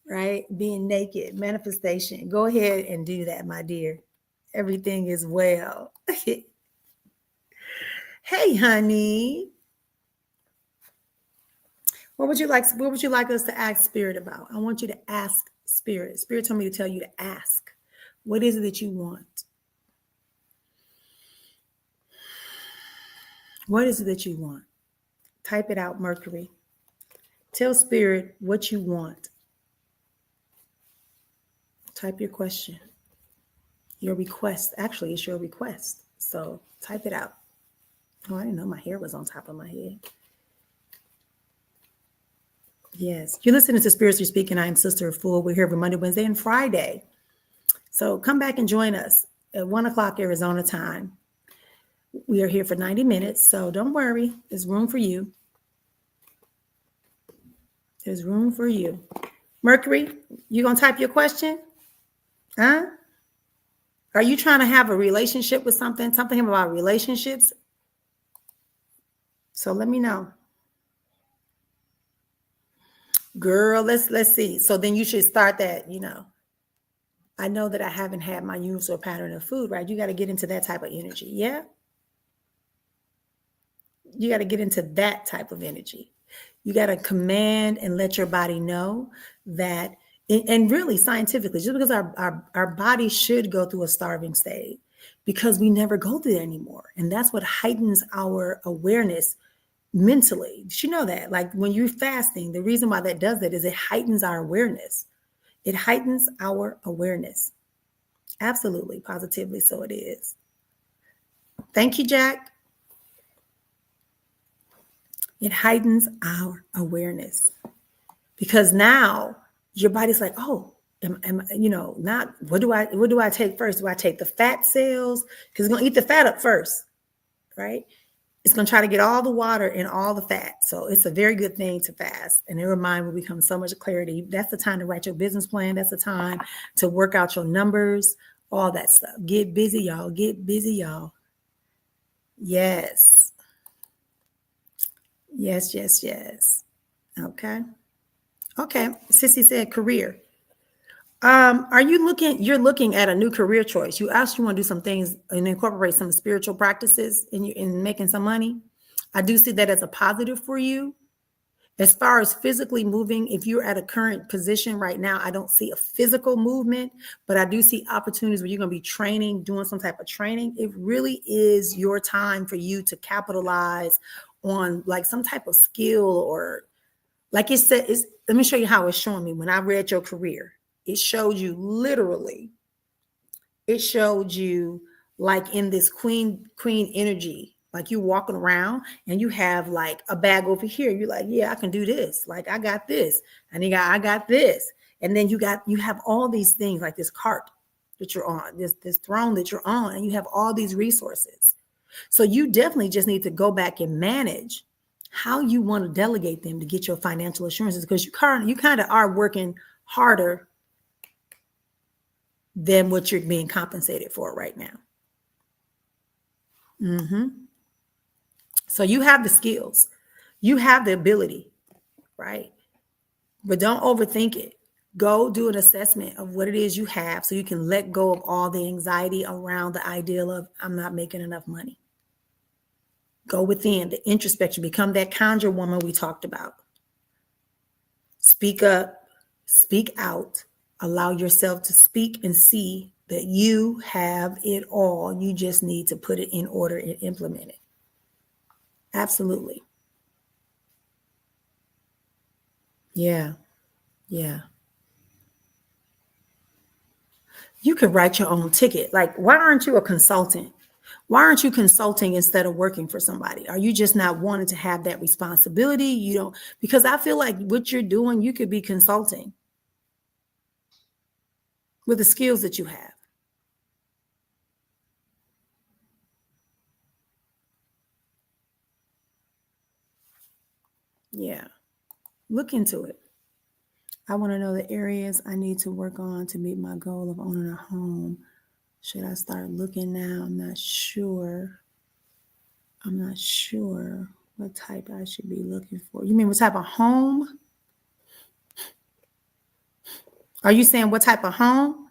right? Being naked, manifestation. Go ahead and do that, my dear. Everything is well. Hey, honey. What would you like us to ask Spirit about? I want you to ask Spirit. Spirit told me to tell you to ask. What is it that you want? What is it that you want? Type it out, Mercury. Tell Spirit what you want. Type your question. Your request. Actually, it's your request. So type it out. Oh, I didn't know my hair was on top of my head. Yes. You're listening to Spiritually Speaking. I am Sista Efua. We're here every Monday, Wednesday, and Friday. So come back and join us at 1 o'clock Arizona time. We are here for 90 minutes, so don't worry. There's room for you. There's room for you. Mercury, you going to type your question? Huh? Are you trying to have a relationship with something about relationships? So let me know. Girl, let's see. So then you should start that, I know that I haven't had my usual pattern of food, right? You got to get into that type of energy. Yeah. You got to get into that type of energy. You got to command and let your body know that, and really scientifically, just because our body should go through a starving state, because we never go there anymore. And that's what heightens our awareness mentally. Did you know that? Like when you're fasting, the reason why that does that is it heightens our awareness. It heightens our awareness. Absolutely, positively, so it is. Thank you, Jack. It heightens our awareness because now your body's like, oh, not what do I take first? Do I take the fat cells? Because it's gonna eat the fat up first, right? It's gonna try to get all the water and all the fat. So it's a very good thing to fast, and your mind will become so much clarity. That's the time to write your business plan. That's the time to work out your numbers, all that stuff. Get busy, y'all. Get busy, y'all. Yes. Yes, yes, yes. Okay. Okay. Sissy said career. You're looking at a new career choice. You actually want to do some things and incorporate some spiritual practices in making some money. I do see that as a positive for you. As far as physically moving, if you're at a current position right now, I don't see a physical movement, but I do see opportunities where you're going to be training, doing some type of training. It really is your time for you to capitalize on like some type of skill, or like it said, let me show you how it's showing me. When I read your career, it showed you literally, it showed you like in this queen energy, like you walking around and you have like a bag over here. You're like, yeah, I can do this. Like I got this. And I got this. And then you have all these things like this cart that you're on, this throne that you're on, and you have all these resources. So you definitely just need to go back and manage how you want to delegate them to get your financial assurances, because you kind of are working harder than what you're being compensated for right now. So you have the skills, you have the ability, right? But don't overthink it. Go do an assessment of what it is you have so you can let go of all the anxiety around the ideal of I'm not making enough money. Go within the introspection, become that conjure woman we talked about. Speak up, speak out, allow yourself to speak and see that you have it all. You just need to put it in order and implement it. Absolutely. Yeah. Yeah. You can write your own ticket. Like, why aren't you a consultant? Why aren't you consulting instead of working for somebody? Are you just not wanting to have that responsibility? You don't, because I feel like what you're doing, you could be consulting with the skills that you have. Yeah. Look into it. I want to know the areas I need to work on to meet my goal of owning a home. Should I start looking now? I'm not sure what type I should be looking for. You mean what type of home? Are you saying what type of home?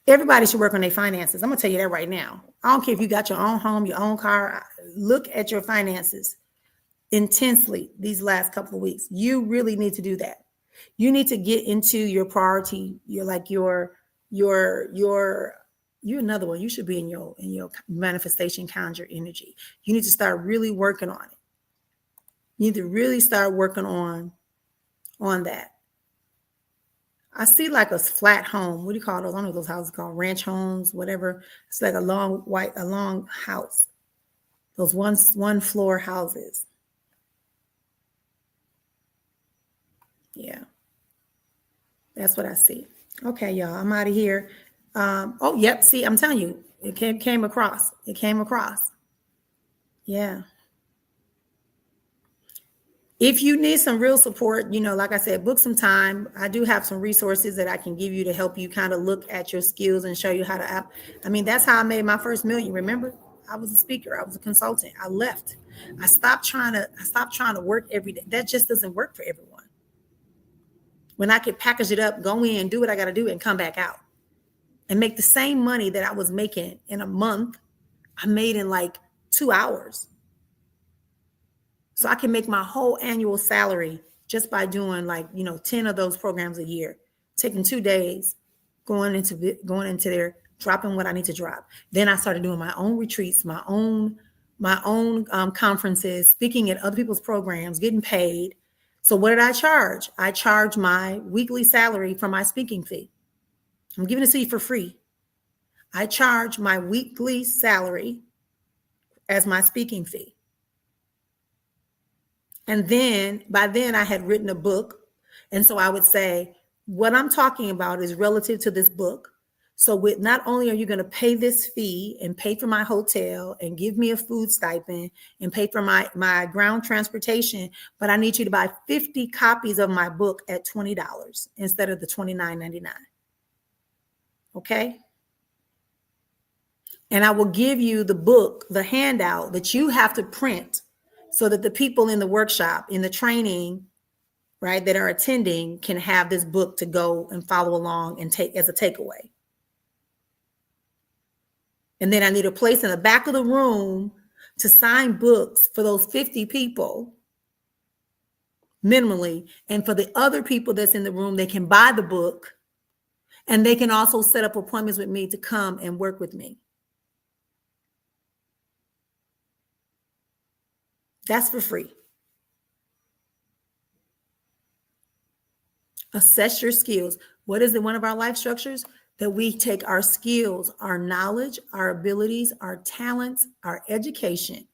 Everybody should work on their finances. I'm going to tell you that right now. I don't care if you got your own home, your own car. Look at your finances intensely these last couple of weeks. You really need to do that. You need to get into your priority. You're another one. You should be in your manifestation conjure energy. You need to start really working on it. You need to really start working on that. I see like a flat home. What do you call those? I don't know what those houses called, ranch homes, whatever. It's like a long house. Those one floor houses. Yeah. That's what I see. Okay, y'all. I'm out of here. Oh, yep. See, I'm telling you, it came across. It came across. Yeah. If you need some real support, like I said, book some time. I do have some resources that I can give you to help you kind of look at your skills and show you how to app. I mean, that's how I made my first million. Remember, I was a speaker. I was a consultant. I left. I stopped trying to work every day. That just doesn't work for everyone. When I could package it up, go in, do what I got to do, and come back out and make the same money that I was making in a month, I made in like 2 hours. So I can make my whole annual salary just by doing 10 of those programs a year, taking 2 days, going into there, dropping what I need to drop. Then I started doing my own retreats, my own conferences, speaking at other people's programs, getting paid. So what did I charge? I charge my weekly salary for my speaking fee. I'm giving it to you for free. I charge my weekly salary as my speaking fee. And then by then I had written a book. And so I would say, what I'm talking about is relative to this book. So with not only are you going to pay this fee and pay for my hotel and give me a food stipend and pay for my ground transportation, but I need you to buy 50 copies of my book at $20 instead of the $29.99. Okay? And I will give you the book, the handout that you have to print so that the people in the workshop, in the training, right, that are attending can have this book to go and follow along and take as a takeaway. And then I need a place in the back of the room to sign books for those 50 people minimally. And for the other people that's in the room, they can buy the book and they can also set up appointments with me to come and work with me. That's for free. Assess your skills. What is it? One of our life structures that we take our skills, our knowledge, our abilities, our talents, our education,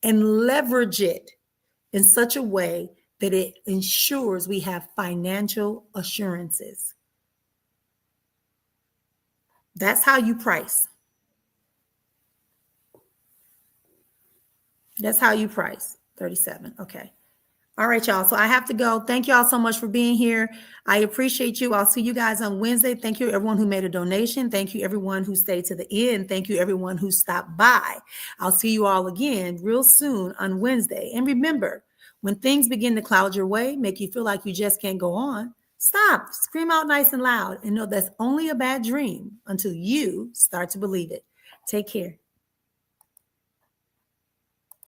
and leverage it in such a way that it ensures we have financial assurances. That's how you price. That's how you price. 37. Okay. All right, y'all. So I have to go. Thank y'all so much for being here. I appreciate you. I'll see you guys on Wednesday. Thank you, everyone who made a donation. Thank you, everyone who stayed to the end. Thank you, everyone who stopped by. I'll see you all again real soon on Wednesday. And remember, when things begin to cloud your way, make you feel like you just can't go on, stop, scream out nice and loud, and know that's only a bad dream until you start to believe it. Take care.